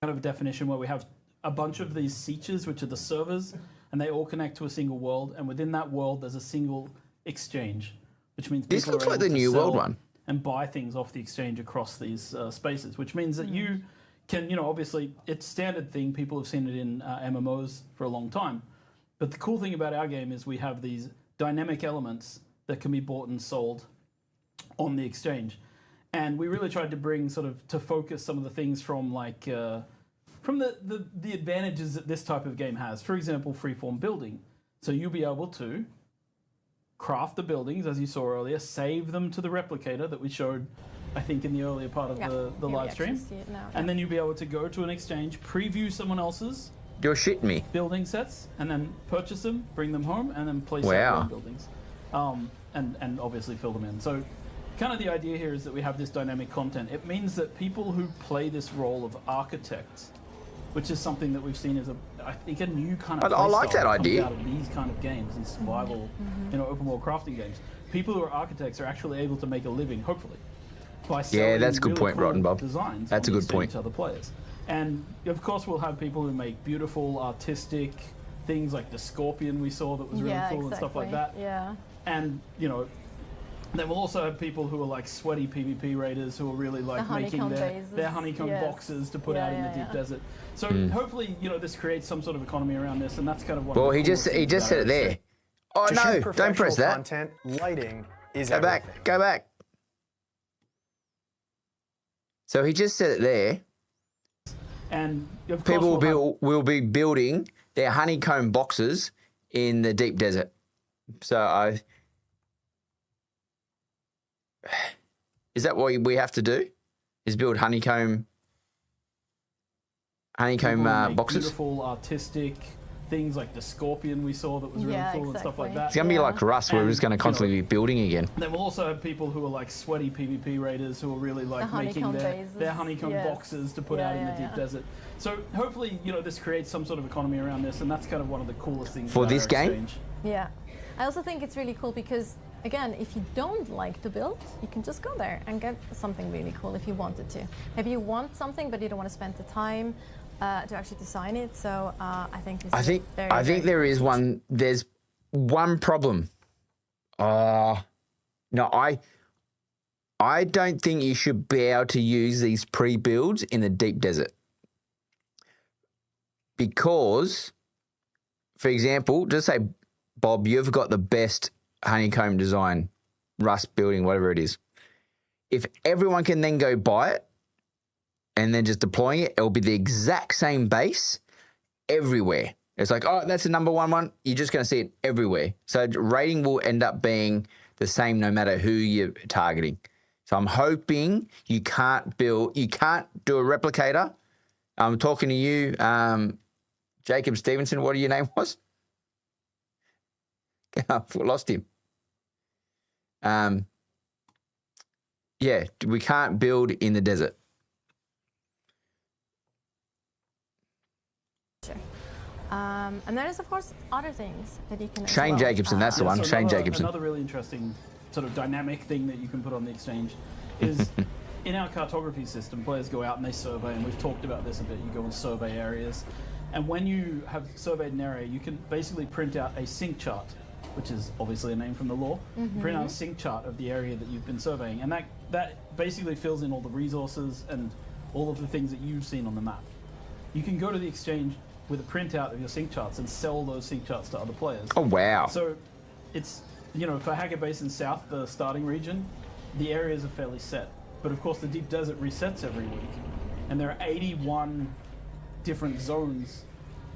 kind of a definition where we have a bunch of these sietches, which are the servers, and they all connect to a single world. And within that world, there's a single exchange, which means This people looks are like able the to New sell World one. and buy things off the exchange across these spaces, which means that you can, you know, obviously it's standard thing. People have seen it in MMOs for a long time. But the cool thing about our game is we have these dynamic elements that can be bought and sold on the exchange. And we really tried to bring sort of to focus some of the things from like from the advantages that this type of game has. For example, freeform building. So you'll be able to craft the buildings, as you saw earlier, save them to the replicator that we showed, I think, in the earlier part of the live stream. And then you'll be able to go to an exchange, preview someone else's You're shitting me. building sets, and then purchase them, bring them home, and then place your own buildings. And obviously fill them in. So kind of the idea here is that we have this dynamic content. It means that people who play this role of architects, which is something that we've seen as I think a new kind of I like that idea. Out of these kind of games, these survival, open world crafting games. People who are architects are actually able to make a living, hopefully, by selling that's a good really point, cool Rotten Bob. designs. That's a good point. To other players, and of course we'll have people who make beautiful, artistic things like the scorpion we saw that was really cool and stuff like that. Yeah. And then we'll also have people who are like sweaty PvP raiders who are really like making their honeycomb boxes to put out in the deep desert. So hopefully, this creates some sort of economy around this, and that's kind of what. Well, he just said it there. Oh no! Don't press that. Content, lighting is Go everything. back. Go back. So he just said it there. And of course People will be building their honeycomb boxes in the deep desert. So is that what we have to do? Is build honeycomb boxes? Beautiful, artistic things like the scorpion we saw that was really cool and stuff like that. It's gonna be like Rust, where we're just gonna constantly be building again. Then we'll also have people who are like sweaty PvP raiders who are really like making their honeycomb boxes to put out in the deep desert. So hopefully, this creates some sort of economy around this, and that's kind of one of the coolest things for about this our game. exchange. Yeah, I also think it's really cool because, again, if you don't like to build, you can just go there and get something really cool if you wanted to. If you want something but you don't want to spend the time to actually design it, so I think this is very, I think there is huge. one. There's one problem. No, I don't think you should be able to use these pre-builds in the deep desert. Because, for example, just say, Bob, you've got the best honeycomb design, Rust building, whatever it is. If everyone can then go buy it and then just deploying it, it'll be the exact same base everywhere. It's like, oh, that's the number one. You're just going to see it everywhere. So rating will end up being the same no matter who you're targeting. So I'm hoping you can't do a replicator. I'm talking to you, Jacob Stevenson, what your name was? I lost him. Yeah, we can't build in the desert. Sure. And there is, of course, other things that you can. Shane Jacobson, that's the one. So Shane Jacobson. Another really interesting sort of dynamic thing that you can put on the exchange is in our cartography system, players go out and they survey, and we've talked about this a bit. You go and survey areas, and when you have surveyed an area, you can basically print out a sync chart, which is obviously a name from the lore. Print out a sync chart of the area that you've been surveying, and that basically fills in all the resources and all of the things that you've seen on the map. You can go to the exchange with a printout of your sync charts and sell those sync charts to other players. Oh, wow. So it's, for Haggard Basin South, the starting region, the areas are fairly set. But of course the deep desert resets every week. And there are 81 different zones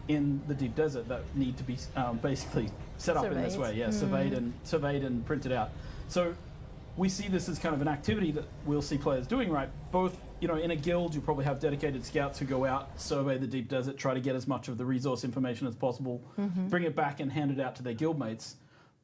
in the deep desert that need to be basically set up in this way. Yeah, surveyed and printed out. So we see this as kind of an activity that we'll see players doing, right? Both, in a guild, you'll probably have dedicated scouts who go out, survey the deep desert, try to get as much of the resource information as possible, bring it back and hand it out to their guildmates.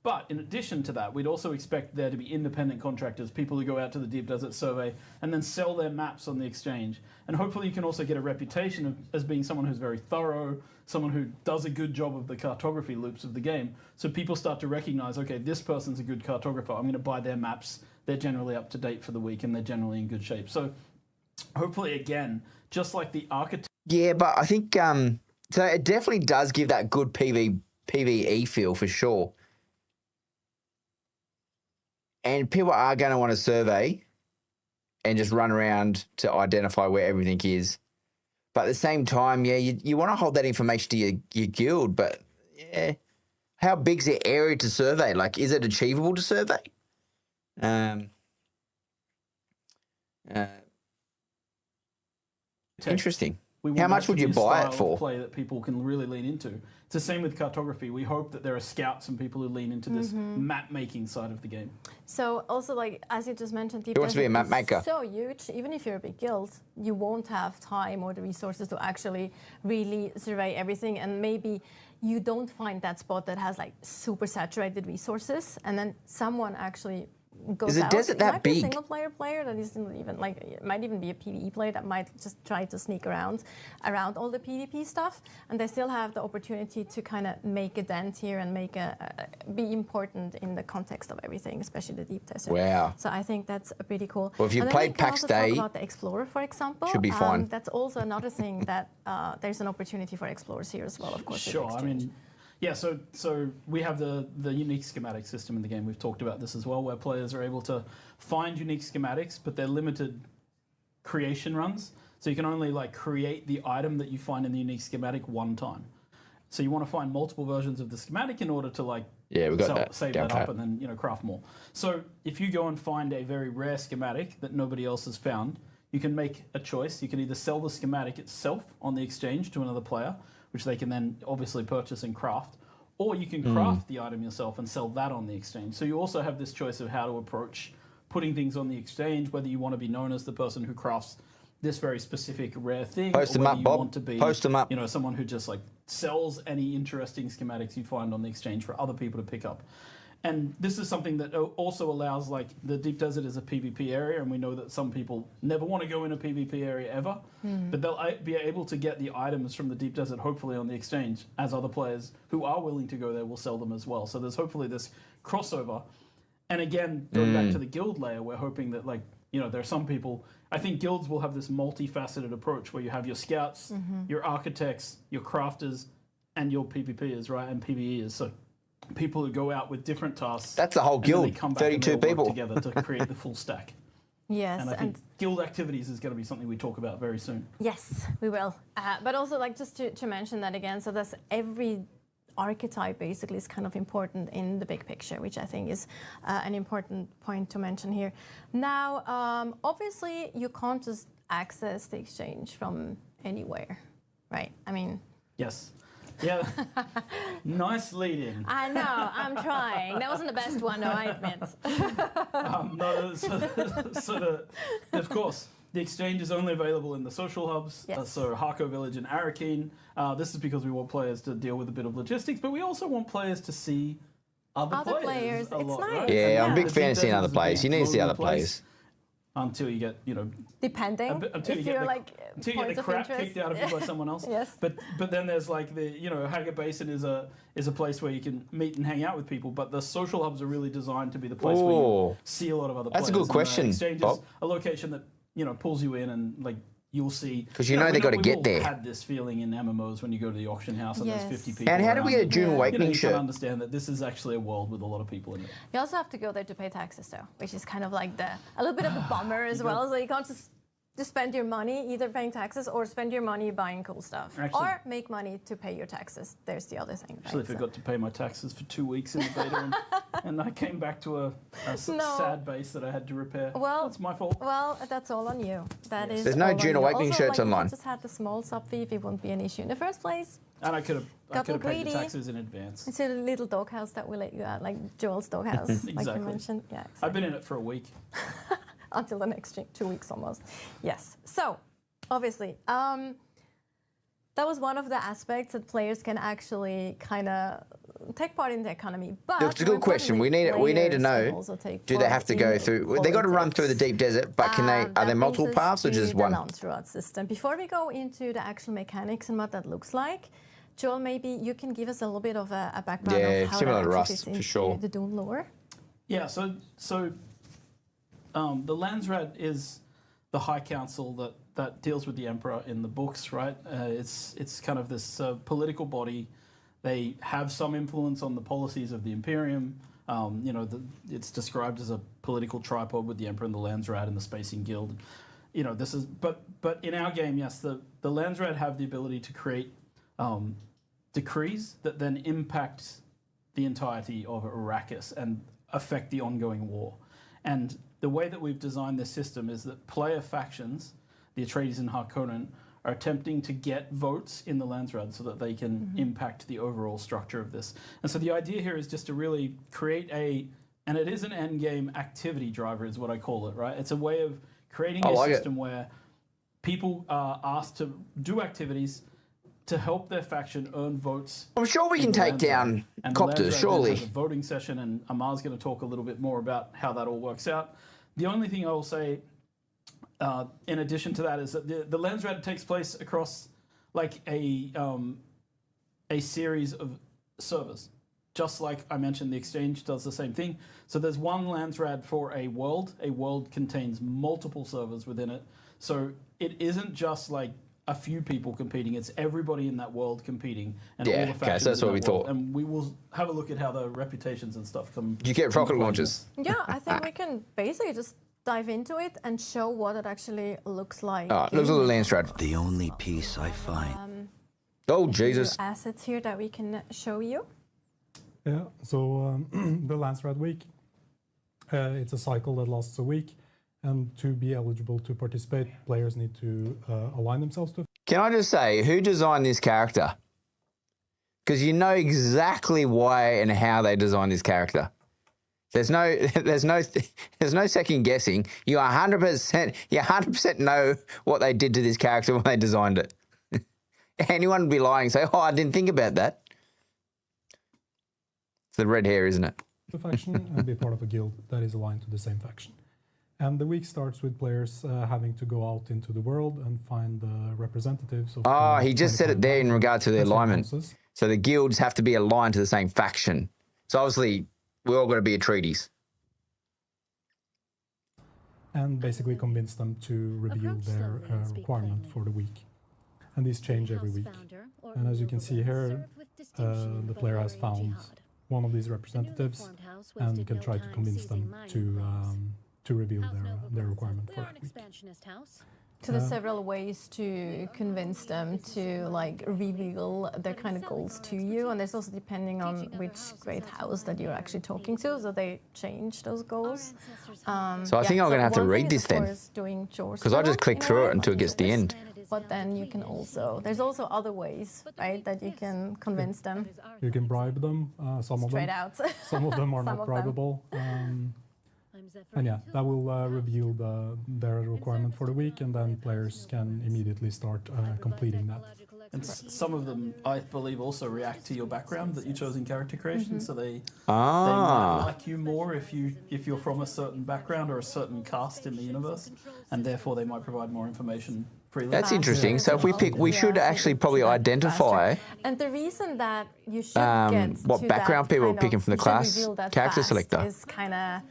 But in addition to that, we'd also expect there to be independent contractors, people who go out to the deep desert, survey, and then sell their maps on the exchange. And hopefully you can also get a reputation as being someone who's very thorough, someone who does a good job of the cartography loops of the game. So people start to recognize, okay, this person's a good cartographer. I'm going to buy their maps. They're generally up to date for the week and they're generally in good shape. So hopefully, again, just like the architect. Yeah, but I think so it definitely does give that good PvE feel for sure. And people are going to want to survey and just run around to identify where everything is. But at the same time, yeah, you want to hold that information to your guild. But, yeah, how big's the area to survey? Like, is it achievable to survey? Interesting. We want How much that to would be you a buy it style of for? play that people can really lean into. It's the same with cartography. We hope that there are scouts and people who lean into this map making side of the game. So also, like, as you just mentioned, Deep He wants to be a Desert map is maker. so huge. Even if you're a big guild, you won't have time or the resources to actually really survey everything. And maybe you don't find that spot that has like super saturated resources, and then someone actually goes Is the out. desert It that might be a big? single player that isn't even like, it might even be a PvE player that might just try to sneak around all the PvP stuff, and they still have the opportunity to kind of make a dent here and make be important in the context of everything, especially the deep desert. Wow. So I think that's pretty cool. Well, if you And then played we can PAX also talk Day, about the Explorer, for example. should be fine. That's also another thing that there's an opportunity for explorers here as well, of course. with Sure, I Exchange. mean, yeah, so we have the unique schematic system in the game. We've talked about this as well, where players are able to find unique schematics, but they're limited creation runs. So you can only like create the item that you find in the unique schematic one time. So you want to find multiple versions of the schematic in order to like Yeah, we got that save down that up pat. and then craft more. So if you go and find a very rare schematic that nobody else has found, you can make a choice. You can either sell the schematic itself on the exchange to another player, which they can then obviously purchase and craft, or you can craft the item yourself and sell that on the exchange. So you also have this choice of how to approach putting things on the exchange, whether you want to be known as the person who crafts this very specific rare thing, Post or them whether up, you Bob. want to be, Post them up. someone who just like sells any interesting schematics you find on the exchange for other people to pick up. And this is something that also allows, like, the Deep Desert is a PvP area, and we know that some people never want to go in a PvP area ever, but they'll be able to get the items from the Deep Desert, hopefully on the exchange, as other players who are willing to go there will sell them as well. So there's hopefully this crossover. And again, going back to the guild layer, we're hoping that, like, there are some people, I think guilds will have this multifaceted approach where you have your scouts, your architects, your crafters, and your PvPers, right, and PvEers. So people who go out with different tasks. That's the whole and then they guild, come back and 32 they all work people. together to create the full stack. Yes, And I think guild activities is going to be something we talk about very soon. yes, we will. But also, like, just to mention that again, so that's every archetype basically is kind of important in the big picture, which I think is an important point to mention here. Now, obviously, you can't just access the exchange from anywhere, right? I mean, Yes. Yeah. Nice lead in. I know, I'm trying. That wasn't the best one, though, I admit. Of course, the exchange is only available in the social hubs. Yes. So Harco Village and Arrakis. This is because we want players to deal with a bit of logistics, but we also want players to see other players. A It's lot, nice. right? Yeah, I'm a Yeah. big fan of seeing other players. You need to see other Place players. until you get, Depending, until you if get you're the, like until you get points the of crap interest. kicked out of you by someone else. Yes. But then there's like the Haga Basin is a place where you can meet and hang out with people. But the social hubs are really designed to be the place where you Ooh. see a lot of other That's a players. good question, Exchange Bob. is a location that pulls you in and like you'll see. 'Cause you know they gotta we've get all there. had this feeling in MMOs when you go to the auction house and Yes. there's 50 people. And how do we around get a and, Dune Awakening you can shirt? understand that this is actually a world with a lot of people in it. You also have to go there to pay taxes, though, which is kind of like a little bit of a bummer as well. So you can't just spend your money either paying taxes or spend your money buying cool stuff, Actually- or make money to pay your taxes. There's the other thing. Actually right? So- forgot to pay my taxes for 2 weeks in the beta, and I came back to a No. sad base that I had to repair. Well, That's my fault. Well, that's all on you. That is. There's no all on Dune you. Awakening Also, shirts like, online. If you just had the small sub fee, it wouldn't be an issue in the first place. And I could have Got paid the greedy. taxes in advance. It's a little doghouse that we let you out, like Joel's doghouse, like you Exactly. mentioned. Yeah, exactly. I've been in it for a week. Until the next 2 weeks almost. Yes. So, obviously, that was one of the aspects that players can actually kind of take part in the economy. But Look, it's a more good question. We importantly, need to players know, can also take do they part have to go in through? They got to run through the politics. deep desert, but are there That multiple brings us paths or to just the one? launch route system. Before we go into the actual mechanics and what that looks like, Joel, maybe you can give us a little bit of a background Yeah, of how similar that to actually Rust, fits for into sure. the Dune lore. Yeah, so the Landsrat is the High Council that deals with the Emperor in the books, right? It's kind of this political body. They have some influence on the policies of the Imperium. It's described as a political tripod with the Emperor and the Landsrat and the Spacing Guild. This is, but in our game, yes, the Landsrat have the ability to create decrees that then impact the entirety of Arrakis and affect the ongoing war. And the way that we've designed this system is that player factions, the Atreides and Harkonnen, are attempting to get votes in the Landsraad so that they can impact the overall structure of this. And so the idea here is just to really create and it is an end game activity driver is what I call it, right? It's a way of creating a system where people are asked to do activities to help their faction earn votes. I'm sure we can take down copters, surely. There's a voting session, and Amar's going to talk a little bit more about how that all works out. The only thing I will say, in addition to that, is that the Landsraad takes place across like a series of servers. Just like I mentioned, the exchange does the same thing. So there's one Landsraad for a world. A world contains multiple servers within it. So it isn't just like a few people competing. It's everybody in that world competing. And all the factions so that's what we thought. And we will have a look at how the reputations and stuff come. You get rocket launchers. Yeah, I think we can basically just dive into it and show what it actually looks like. Oh, it looks a little Landsraad. The only piece I find. Oh, Jesus. Assets here that we can show you. Yeah, so the Landsraad week, it's a cycle that lasts a week. And to be eligible to participate, players need to align themselves to. Can I just say, who designed this character? Because you know exactly why and how they designed this character. There's no second guessing. You 100% know what they did to this character when they designed it. Anyone would be lying and say, "Oh, I didn't think about that." It's the red hair, isn't it? The faction and be part of a guild that is aligned to the same faction. And the week starts with players having to go out into the world and find the representatives of. Oh, he just said it there in regard to the alignment. Houses. So the guilds have to be aligned to the same faction. So obviously, we're all going to be a treaties. And basically convince them to reveal their requirement for the week. And these change every week. And as you can see here, the player has found one of these representatives and can try to convince them to reveal their requirement for that week. So there's several ways to convince them to like reveal their kind of goals to you, and there's also depending on which great house that you're actually talking to, so they change those goals. So I think I'm going to have to read this then, because I just click through it until it gets to the end. But then you can also, there's also other ways, right, that you can convince them. You can bribe them, some of them. Straight out. Some of them are not bribable. And yeah, that will reveal their requirement for the week, and then players can immediately start completing that. And some of them, I believe, also react to your background that you chose in character creation, so they might like you more if you're from a certain background or a certain caste in the universe, and therefore they might provide more information freely. That's interesting. So if we pick, we should actually probably identify. And the reason that you should get what to background that people are kind picking of- from the you should class reveal that character fast selector. is kind of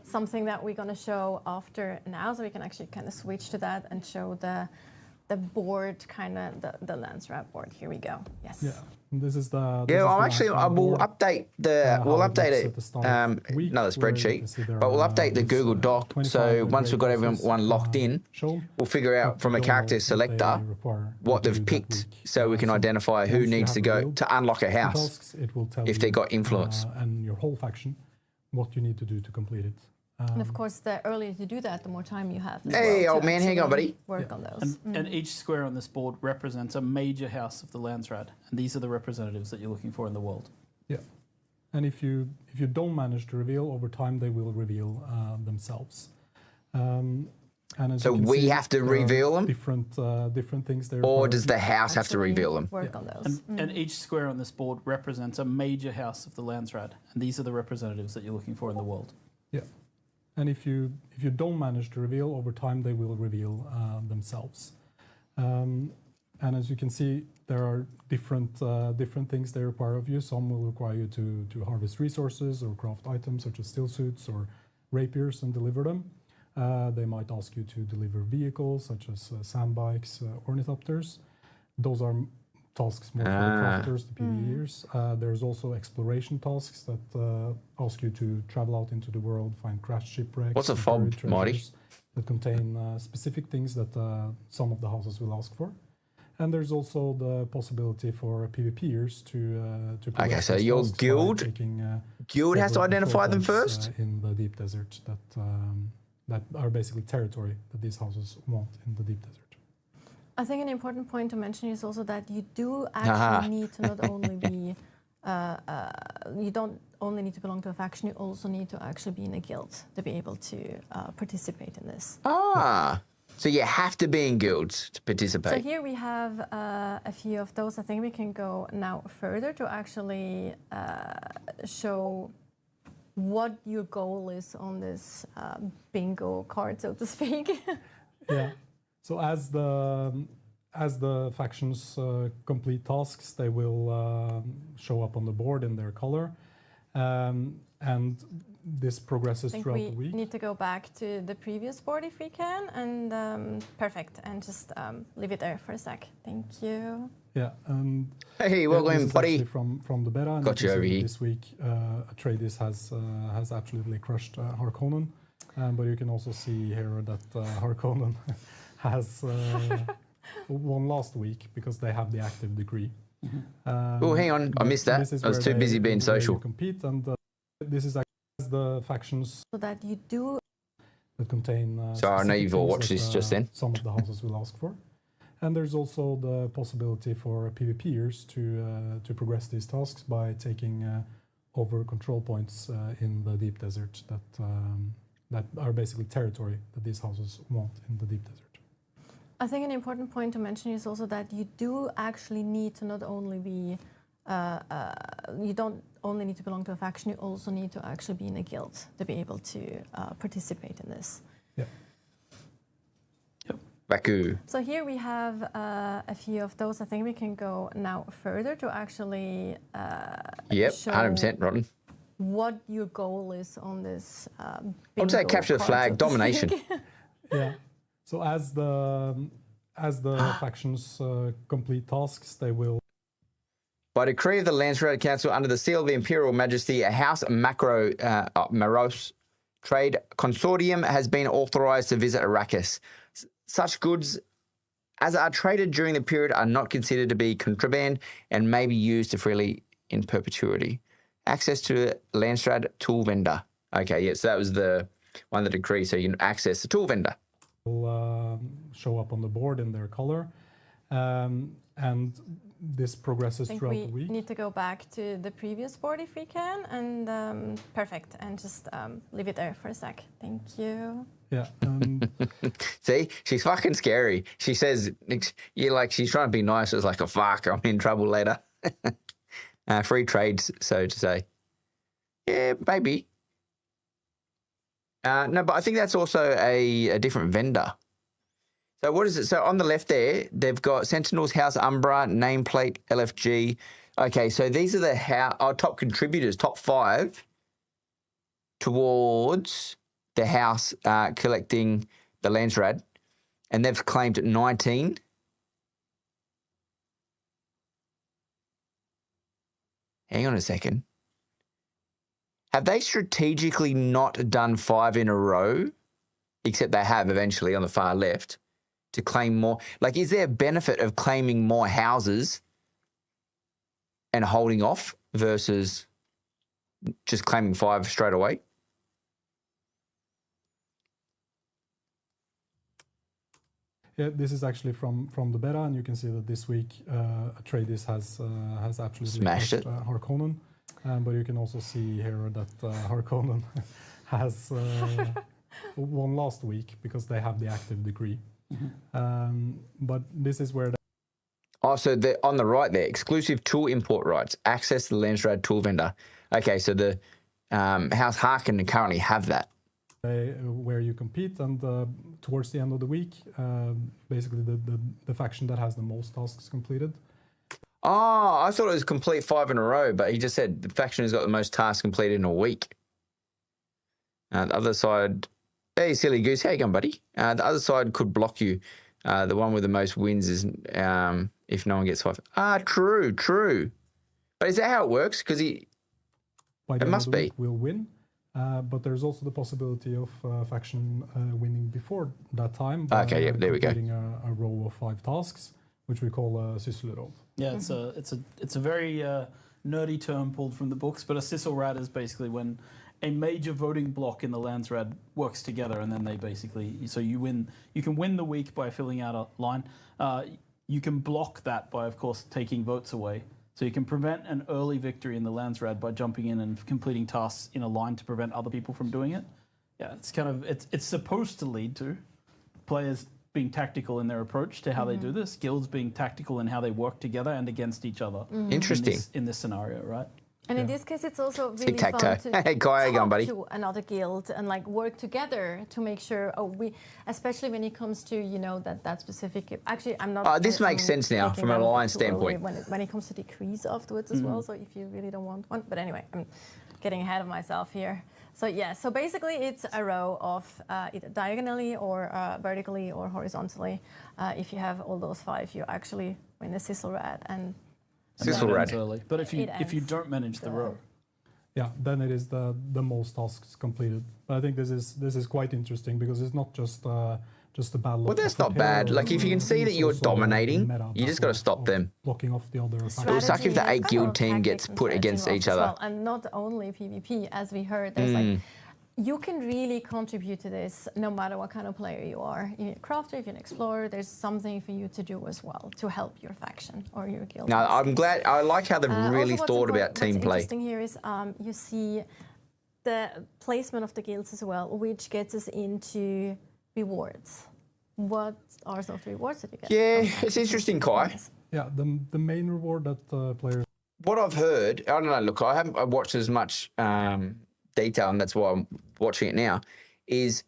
something that we're going to show after now, so we can actually kind of switch to that and show the board, kind of the Landsraad board. Here we go. Yes. Yeah, this is the. Yeah, I'm actually. I will update the. We'll update it. Another spreadsheet, but we'll update the Google Doc. So once we've got everyone locked in, we'll figure out from a character selector what they've picked, so we can identify who needs to go to unlock a house if they got influence. And your whole faction, what you need to do to complete it. And of course, the earlier you do that, the more time you have. Hey, old man, hang on, buddy. Work on those. And each square on this board represents a major house of the Landsraad, and these are the representatives that you're looking for in the world. Yeah, and if you don't manage to reveal over time, they will reveal themselves. And as So you can we see, have to there are reveal them, different things there. or does the house have to reveal them? Work on those. And each square on this board represents a major house of the Landsraad, and these are the representatives that you're looking for in the world. Yeah, and if you don't manage to reveal over time, they will reveal themselves. And as you can see, there are different things they require of you. Some will require you to harvest resources or craft items such as steel suits or rapiers and deliver them. They might ask you to deliver vehicles such as sandbikes, ornithopters. Those are tasks more for the crafters, the PvEers. There's also exploration tasks that ask you to travel out into the world, find crashed shipwrecks. What's a fob, Marty? That contain specific things that some of the houses will ask for. And there's also the possibility for PvPers to Okay, so your guild has to identify them first? In the deep desert that are basically territory that these houses want in the deep desert. I think an important point to mention is also that you do actually need to not only be, you don't only need to belong to a faction, you also need to actually be in a guild to be able to participate in this. So you have to be in guilds to participate. So here we have a few of those. I think we can go now further to actually show what your goal is on this bingo card, so to speak. Yeah. So as the factions complete tasks, they will show up on the board in their color, and this progresses throughout the week. We need to go back to the previous board if we can, and perfect, and just leave it there for a sec. Thank you. Yeah. Hey, welcome in, buddy. From the beta. And Got you over here. This week, Atreides has absolutely crushed Harkonnen, but you can also see here that Harkonnen has won last week because they have the active degree. Oh, hang on, I missed that. I was too busy being social. Compete, and this is the factions so that you do that contain. So I know you've all watched this just then. Some of the houses will ask for, and there's also the possibility for PvPers to progress these tasks by taking over control points in the deep desert that are basically territory that these houses want in the deep desert. I think an important point to mention is also that you do actually need to not only be, you don't only need to belong to a faction, you also need to actually be in a guild to be able to participate in this. Yeah. Yep. Baku. So here we have a few of those. I think we can go now further to actually show 100% Rotten. What your goal is on this. I'd say capture the flag, domination. Yeah. So as the factions complete tasks, they will. By decree of the Landsraad Council, under the seal of the Imperial Majesty, a House Maros Trade Consortium has been authorized to visit Arrakis. Such goods as are traded during the period are not considered to be contraband and may be used freely in perpetuity. Access to the Landsraad tool vendor. Okay, yeah, so that was the one of the decree, so you can access the tool vendor. Will show up on the board in their color, and this progresses throughout the week. We need to go back to the previous board if we can, and perfect, and just leave it there for a sec. Thank you. Yeah. See, she's fucking scary. She says, she's trying to be nice. It's like, oh, fuck, I'm in trouble later. Free trades, so to say. Yeah, maybe. No, but I think that's also a different vendor. So what is it? So on the left there, they've got Sentinels, House Umbra, Nameplate, LFG. Okay, so these are the our top contributors, top 5 towards the house collecting the Landsraad, and they've claimed 19. Hang on a second. Have they strategically not done 5 in a row, except they have eventually on the far left, to claim more? Like, is there a benefit of claiming more houses and holding off versus just claiming 5 straight away? Yeah, this is actually from the beta, and you can see that this week Atreides has absolutely smashed it. Harkonnen. But you can also see here that Harkonnen has won last week because they have the active degree. But this is where. So on the right there, exclusive tool import rights, access to the Landsraad tool vendor. Okay, so the House Harkonnen currently have that. Where you compete, and towards the end of the week, basically the faction that has the most tasks completed. Oh, I thought it was complete 5 in a row, but he just said the faction has got the most tasks completed in a week. The other side, hey, silly goose, how you going, buddy? The other side could block you. The one with the most wins is if no one gets 5. True. But is that how it works? Because it must be. Will win, but there's also the possibility of faction winning before that time. Okay, yeah, there we go. Completing a row of 5 tasks, which we call a Sysselrad. Yeah, it's a very nerdy term pulled from the books, but a Sysselrad is basically when a major voting block in the Landsraad works together, and then they basically, so you win. You can win the week by filling out a line. You can block that by, of course, taking votes away. So you can prevent an early victory in the Landsraad by jumping in and completing tasks in a line to prevent other people from doing it. Yeah, it's kind of it's supposed to lead to players being tactical in their approach to how they do this, guilds being tactical in how they work together and against each other. Interesting. In this scenario, right? And in this case, it's also really Tic-tac-toe. fun to Hey, Kai, how you going, talk buddy? to another guild and like work together to make sure. Especially when it comes to that specific. Actually, I'm not. This makes sense now taking from an that alliance too early standpoint. when it comes to decrease afterwards as well. So if you really don't want one, but anyway, I'm getting ahead of myself here. So yeah, so basically it's a row of either diagonally or vertically or horizontally. If you have all those 5, you actually win the sizzle rat and. Sizzle-rad. Early. But if you don't manage the row, Yeah, then it is the most tasks completed. But I think this is quite interesting because it's not just a battle. Well, that's not bad. Like, if you can see that you're dominating, you just got to stop them. Blocking off the other. It would suck if the 8 guild team gets put against each other. And not only PvP, as we heard, there's like. You can really contribute to this no matter what kind of player you are. If you're a crafter, if you're an explorer, there's something for you to do as well to help your faction or your guild. No, I'm glad. I like how they've really thought about team play. What's interesting here is you see the placement of the guilds as well, which gets us into rewards. What are some of the rewards that you get? Yeah, it's interesting, Kai. Yeah, the main reward that players. What I've heard, I don't know. Look, I haven't watched as much detail, and that's why I'm watching it now. Is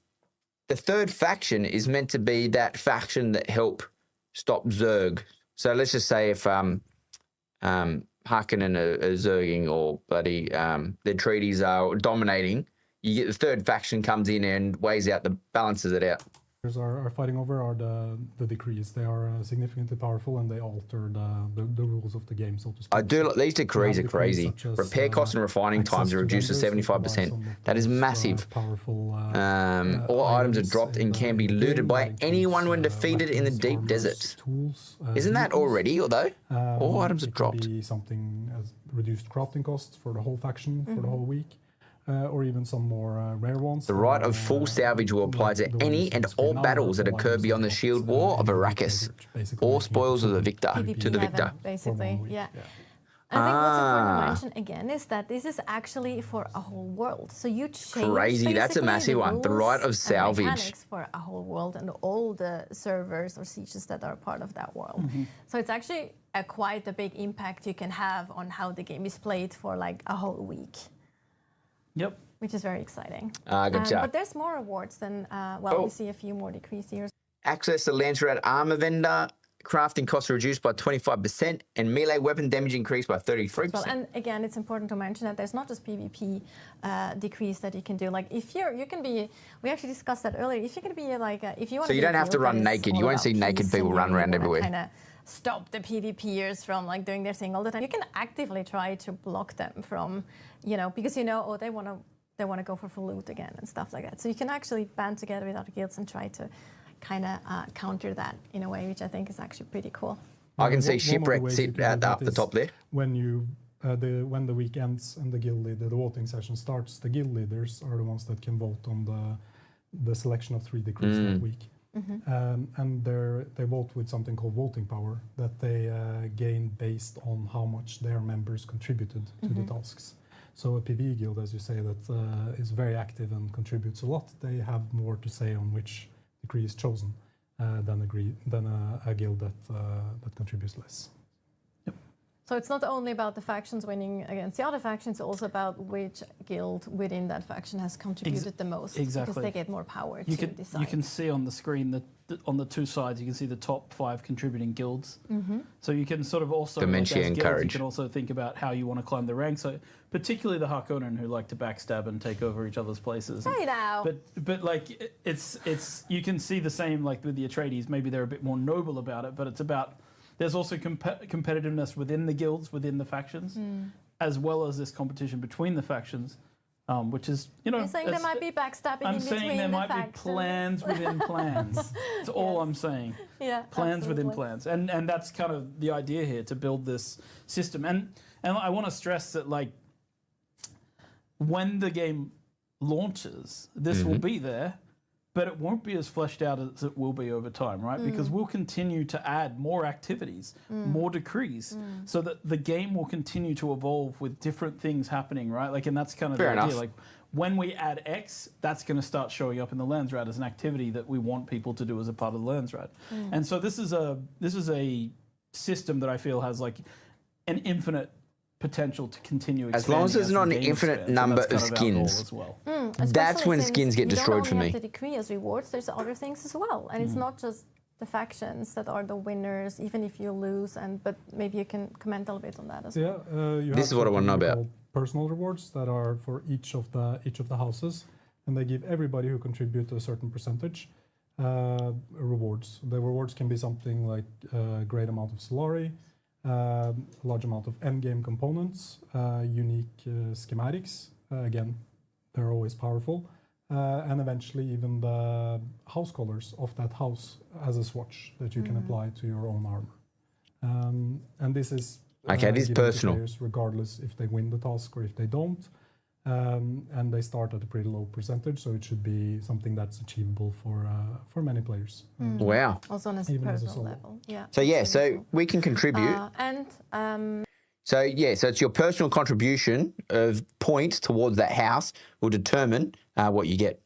the third faction is meant to be that faction that help stop Zerg. So let's just say if Harkonnen are Zerging or bloody their treaties are dominating, you get the third faction comes in and weighs out the balances it out. Are fighting over are the decrees. They are significantly powerful and they alter the rules of the game, so to speak. I do. These decrees are crazy. Repair costs and refining times are reduced to 75%. That is massive. All items are dropped and can be looted by anyone when defeated in the deep desert. Isn't that already, although? All items are dropped. Could be something as reduced crafting costs for the whole faction for the whole week. Or even some more rare ones. The right of full salvage will apply to any and all battles that occur beyond the Shield War of Arrakis, or spoils of the victor to the victor. Basically, yeah. I think what's important to mention again is that this is actually for a whole world. So you change crazy. That's a massive one. The right of salvage mechanics for a whole world and all the servers or sieges that are part of that world. So it's actually quite a big impact you can have on how the game is played for like a whole week. Yep. Which is very exciting. Good job. But there's more rewards than, we see a few more decrease here. Access to Landsraad armor vendor. Crafting costs are reduced by 25% and melee weapon damage increased by 33%. Well, and again, it's important to mention that there's not just PvP decrease that you can do. Like if you can be, we actually discussed that earlier. If you can be like, if you want. So you don't have to run naked. You won't see naked people run around everywhere. Kind of stop the PvPers from like doing their thing all the time. You can actively try to block them from, because they want to go for full loot again and stuff like that. So you can actually band together with other guilds and try to kind of counter that in a way, which I think is actually pretty cool. I can see Shiprekt sit up the top there. When when the week ends and the voting session starts, the guild leaders are the ones that can vote on the selection of 3 decrees that week. And they vote with something called voting power that they gain based on how much their members contributed to the tasks. So a PvE guild, as you say, that is very active and contributes a lot, they have more to say on which decree is chosen than a guild that contributes less. Yep. So it's not only about the factions winning against the other factions, it's also about which guild within that faction has contributed the most. Exactly. Because they get more power to decide. You can see on the screen that on the 2 sides, you can see the top 5 contributing guilds. So you can sort of also, Dementia and Courage. You can also think about how you want to climb the ranks. So particularly the Harkonnen who like to backstab and take over each other's places. Hey now. But like it's you can see the same like with the Atreides. Maybe they're a bit more noble about it, but it's about there's also competitiveness within the guilds, within the factions, as well as this competition between the factions. Which is, You're saying there might be backstabbing in between the factions. I'm saying there might be plans within plans. That's all I'm saying. Yeah, plans within plans. And that's kind of the idea here, to build this system. And I want to stress that, like, when the game launches, this will be there, but it won't be as fleshed out as it will be over time, right? Because we'll continue to add more activities, more decrees, so that the game will continue to evolve with different things happening, right? Like, and that's kind of Fair the idea. enough. Like, when we add X, that's going to start showing up in the Landsrad as an activity that we want people to do as a part of the Landsrad. And so this is a system that I feel has like an infinite potential to continue expanding. As long as there's the not an game infinite expands, and number that's of kind our goal skins. as well. That's when Especially skins since get you destroyed for don't only me. have the decree as rewards, there's other things as well. And it's not just the factions that are the winners, even if you lose. But maybe you can comment a little bit on that as well. Yeah, This is what I want to know about. Personal rewards that are for each of the houses, and they give everybody who contribute a certain percentage rewards. The rewards can be something like a great amount of Solari, a large amount of endgame components, unique schematics. Again, they're always powerful. And eventually even the house colors of that house as a swatch that you can apply to your own armor. And this is Okay, this is given to personal. players regardless if they win the task or if they don't. And they start at a pretty low percentage, so it should be something that's achievable for many players. Wow. Also on a Even as a personal solo. level. Yeah. So yeah, that's really so we can contribute. cool. So yeah, so it's your personal contribution of points towards that house will determine what you get.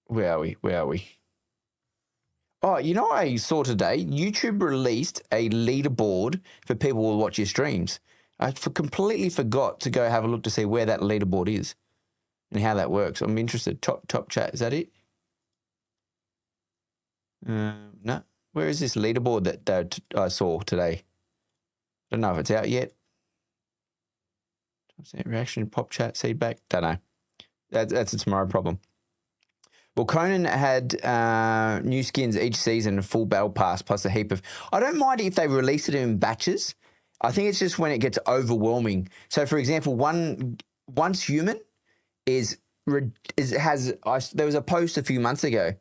Where are we? Where are we? Oh, you know what I saw today? YouTube released a leaderboard for people who will watch your streams. I completely forgot to go have a look to see where that leaderboard is and how that works. I'm interested. Top chat, is that it? No. Where is this leaderboard that I saw today? I don't know if it's out yet. Reaction, pop chat, feedback. Don't know. That's a tomorrow problem. Well, Conan had new skins each season, a full battle pass, plus a heap of... I don't mind if they release it in batches. I think it's just when it gets overwhelming. So, for example, Once Human there was a post a few months ago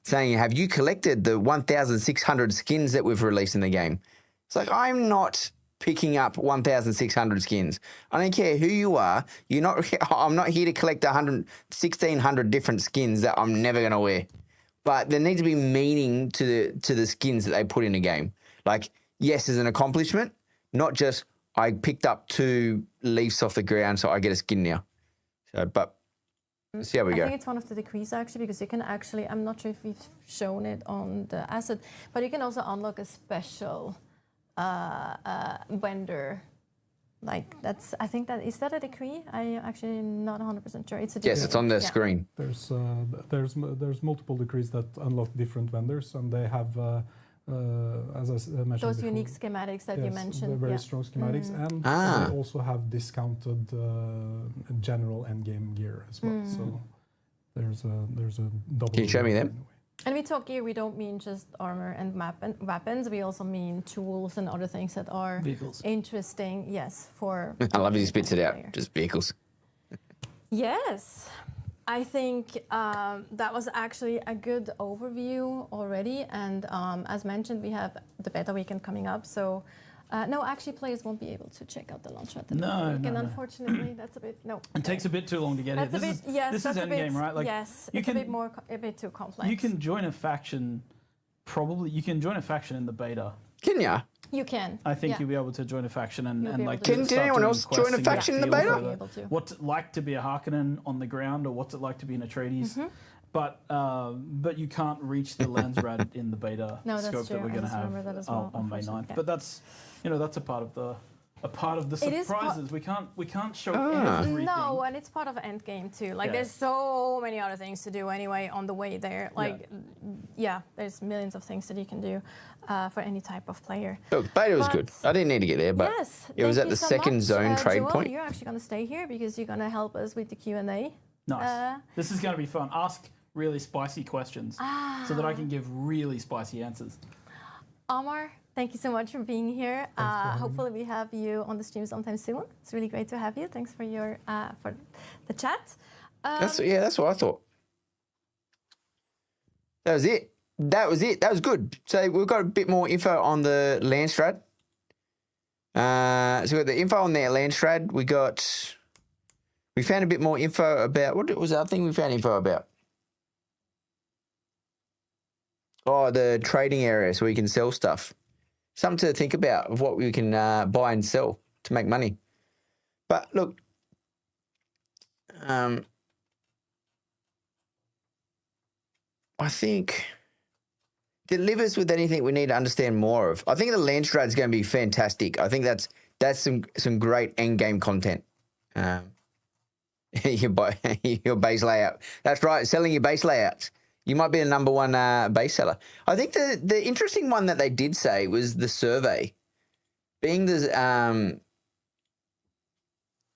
saying, have you collected the 1,600 skins that we've released in the game? It's like, I'm not picking up 1,600 skins. I don't care who you are. I'm not here to collect 1,600 different skins that I'm never going to wear. But there needs to be meaning to the skins that they put in a game. Like, yes, as an accomplishment, not just I picked up 2 leaves off the ground, so I get a skin now. So, but let's see how we go. I think it's one of the decrees actually, because you can actually, I'm not sure if we've shown it on the asset, but you can also unlock a special vendor. Like I think that is that a decree? I actually not 100% sure. It's a decree. Yes, it's on the screen. There's multiple decrees that unlock different vendors, and they have, as I mentioned those before, unique schematics that you mentioned. They're very strong schematics, and they also have discounted general endgame gear as well. So there's a double. Can you show me them? Anyway. And we talk gear, we don't mean just armor and weapons. We also mean tools and other things that are Vehicles. interesting. Yes, for. I love he spits it out. player. Just vehicles. Yes, I think that was actually a good overview already. And as mentioned, we have the beta weekend coming up. So no, actually, players won't be able to check out the launch at the weekend. No. Unfortunately, that's a bit It takes a bit too long to get That's here. a bit, This is endgame, right? Like, yes, you it's can- a bit too complex. You can join a faction. Probably you can join a faction in the beta. Can ya? You can. I think yeah. you'll be able to join a faction You'll and be able like. to. Can start anyone doing else quests join a and get faction in the feel beta? for Be able to. What's it like to be a Harkonnen on the ground, or what's it like to be an Atreides? But you can't reach the Landsrad in the beta No, that's scope true. that we're I going to just have remember that as well, on May 9th. unfortunately. But that's that's a part of the It is surprises. We can't show everything. No, and it's part of endgame too. Like Yeah. there's so many other things to do anyway on the way there. Like there's millions of things that you can do for any type of player. Look, beta was But- good. I didn't need to get there, but Yes, it was thank at you the so second much. zone trade Joel, point. You're actually going to stay here because you're going to help us with the Q&A. Nice. This is going to be fun. Ask really spicy questions so that I can give really spicy answers. Omar, thank you so much for being here. Hopefully we have you on the stream sometime soon. It's really great to have you. Thanks for your for the chat. That's what I thought. That was it. That was good. So we've got a bit more info on the Landsrad. So we got the info on their land strat. We found a bit more info about, what was the other thing we found info about? Oh, the trading area, so we can sell stuff. Something to think about of what we can buy and sell to make money. But look, I think delivers with anything we need to understand more of. I think the land strat is going to be fantastic. I think that's some great end game content. Your base layout. That's right, selling your base layouts. You might be the number one base seller. I think the interesting one that they did say was the survey. Being the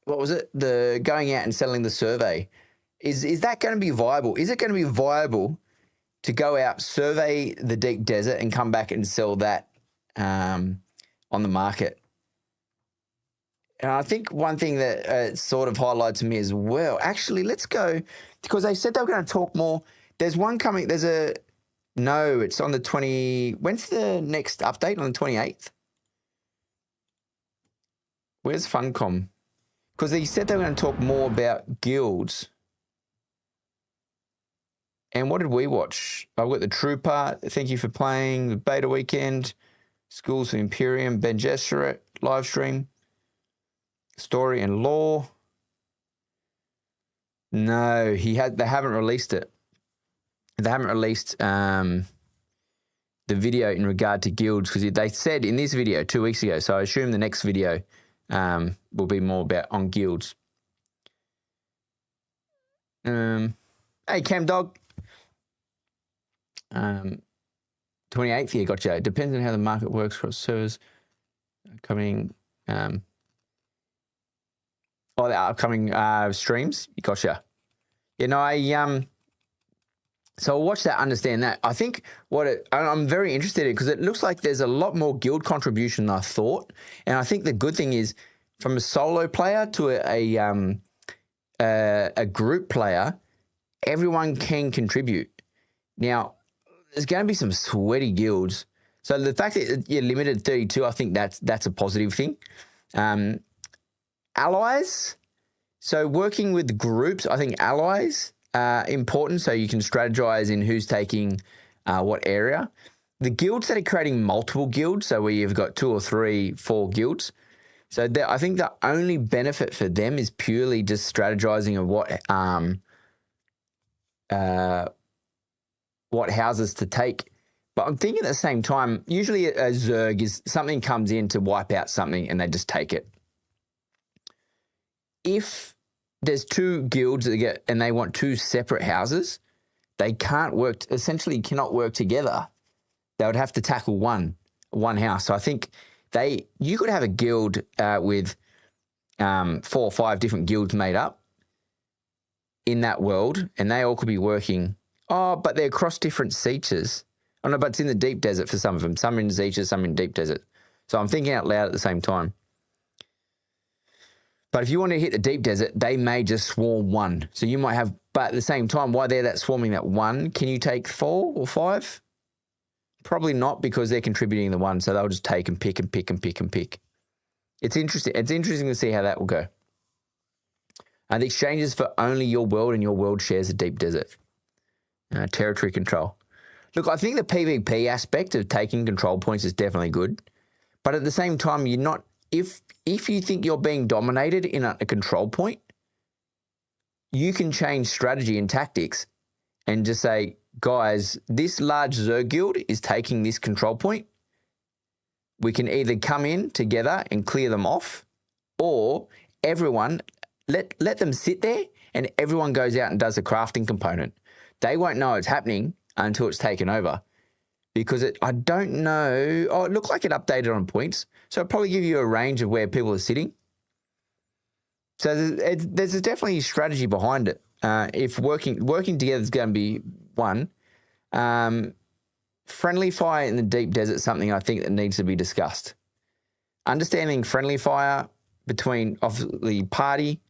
what was it? The going out and selling the survey. Is that going to be viable? Is it going to be viable to go out, survey the deep desert, and come back and sell that on the market? And I think one thing that sort of highlights to me as well, actually, let's go, because they said they were going to talk more. There's one coming, it's on the 20, when's the next update? On the 28th? Where's Funcom? Because they said they were going to talk more about guilds. And what did we watch? I've got the Trooper, thank you for playing, the Beta Weekend, Schools of Imperium, Ben Gesserit, live stream, Story and Lore. No, they haven't released it. They haven't released the video in regard to guilds, because they said in this video 2 weeks ago, so I assume the next video will be more about on guilds. Hey, Cam Dog. 28th year, gotcha. It depends on how the market works across servers coming. The upcoming streams, gotcha. So I'll watch that, understand that. I think I'm very interested in, because it looks like there's a lot more guild contribution than I thought. And I think the good thing is, from a solo player to a group player, everyone can contribute. Now, there's going to be some sweaty guilds. So the fact that you're limited to 32, I think that's a positive thing. Allies. So working with groups, I think allies are important, so you can strategize in who's taking what area. The guilds that are creating multiple guilds, so where you've got 2 or 3, 4 guilds. So I think the only benefit for them is purely just strategizing of what houses to take. But I'm thinking at the same time, usually a Zerg is something comes in to wipe out something and they just take it. If there's 2 guilds and they want 2 separate houses, they cannot work together. They would have to tackle one house. So I think you could have a guild with 4 or 5 different guilds made up in that world, and they all could be working. Oh, but they're across different sietches. Oh no, but it's in the deep desert for some of them. Some in sietches, some in deep desert. So I'm thinking out loud at the same time. But if you want to hit the deep desert, they may just swarm one. So you might have, but at the same time, while they're swarming that one, can you take 4 or 5? Probably not, because they're contributing the one. So they'll just take and pick and pick and pick and pick. It's interesting. It's interesting to see how that will go. And the exchanges for only your world, and your world shares a deep desert. Territory control. Look, I think the PvP aspect of taking control points is definitely good. But at the same time, you're not, if you think you're being dominated in a control point, you can change strategy and tactics and just say, guys, this large Zerg guild is taking this control point. We can either come in together and clear them off, or everyone, let them sit there and everyone goes out and does a crafting component. They won't know it's happening until it's taken over, because I don't know. Oh, it looked like it updated on points. So it'll probably give you a range of where people are sitting. So there's definitely a strategy behind it. If working together is going to be one. Friendly fire in the deep desert is something I think that needs to be discussed. Understanding friendly fire between the party,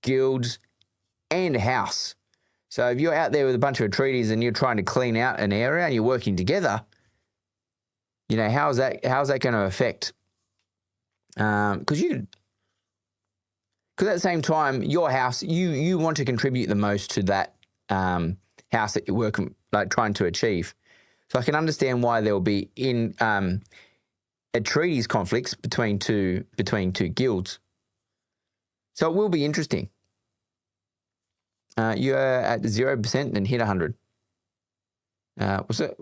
guilds, and house. So if you're out there with a bunch of treaties and you're trying to clean out an area and you're working together, how's that going to affect Because at the same time, your house, you want to contribute the most to that house that you're working, like trying to achieve. So I can understand why there will be treaties conflicts between two guilds. So it will be interesting. You're at 0% and hit 100. What's it?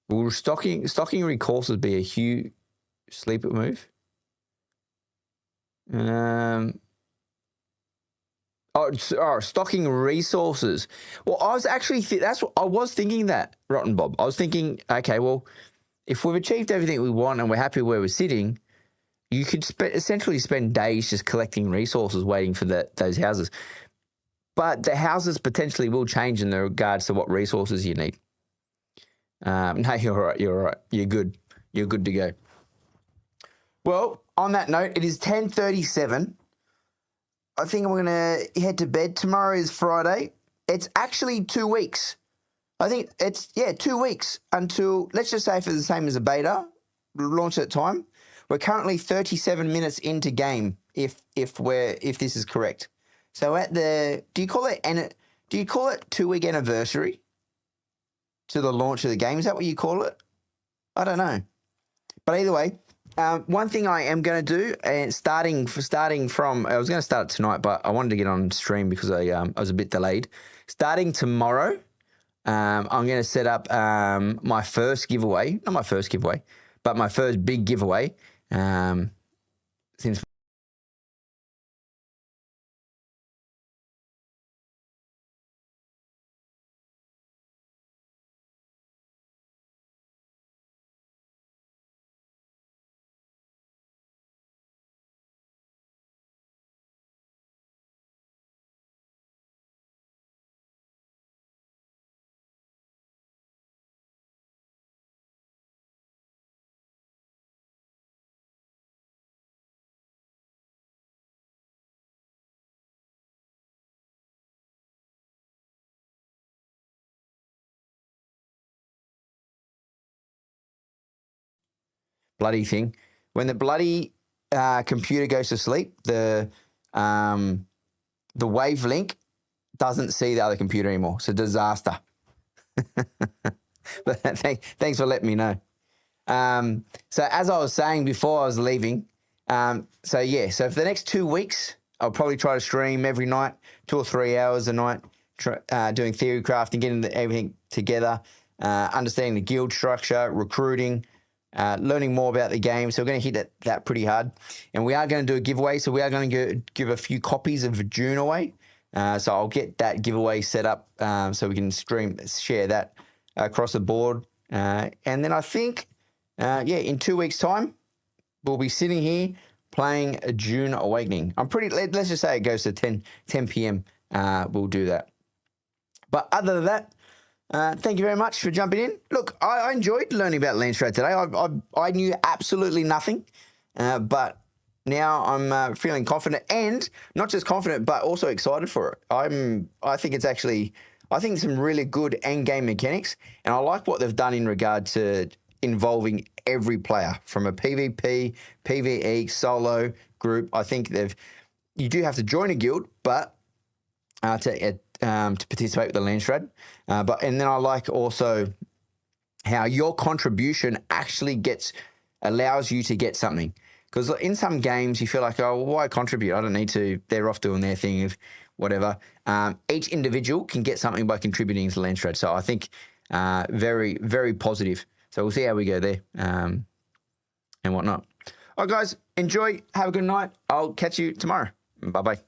Will stocking recourses be a huge sleeper move? Stocking resources. Well, I was actually I was thinking that, Rotten Bob. I was thinking, okay, well, if we've achieved everything we want and we're happy where we're sitting, you could essentially spend days just collecting resources, waiting for those houses. But the houses potentially will change in regards to what resources you need. No, you're all right. You're all right. You're good. You're good to go. Well, on that note, it is 10:37. I think I'm going to head to bed. Tomorrow is Friday. It's actually 2 weeks. I think it's, 2 weeks until, let's just say if it's the same as a beta, launch at time. We're currently 37 minutes into game if this is correct. So do you call it 2-week anniversary to the launch of the game? Is that what you call it? I don't know. But either way, one thing I am going to do, and starting from, I was going to start tonight, but I wanted to get on stream because I was a bit delayed. Starting tomorrow, I'm going to set up my first giveaway, not my first giveaway, but my first big giveaway. Since bloody thing. When the bloody computer goes to sleep, the wavelink doesn't see the other computer anymore. It's a disaster. But thanks for letting me know. So as I was saying before I was leaving, so for the next 2 weeks, I'll probably try to stream every night, 2 or 3 hours a night, doing theory crafting, getting everything together, understanding the guild structure, recruiting, learning more about the game. So we're going to hit that pretty hard. And we are going to do a giveaway. So we are going to give a few copies of Dune away. So I'll get that giveaway set up so we can share that across the board. And then I think, in 2 weeks' time, we'll be sitting here playing Dune Awakening. Let's just say it goes to 10 p.m. We'll do that. But other than that, thank you very much for jumping in. Look, I enjoyed learning about Landstrat today. I knew absolutely nothing, but now I'm feeling confident, and not just confident, but also excited for it. I think it's some really good end game mechanics, and I like what they've done in regard to involving every player from a PvP, PvE, solo group. I think you do have to join a guild, but to participate with the Landstrat. And then I like also how your contribution actually allows you to get something. Because in some games you feel like, oh, well, why contribute? I don't need to. They're off doing their thing, whatever. Each individual can get something by contributing to Landstrat. So I think very, very positive. So we'll see how we go there and whatnot. All right, guys, enjoy. Have a good night. I'll catch you tomorrow. Bye-bye.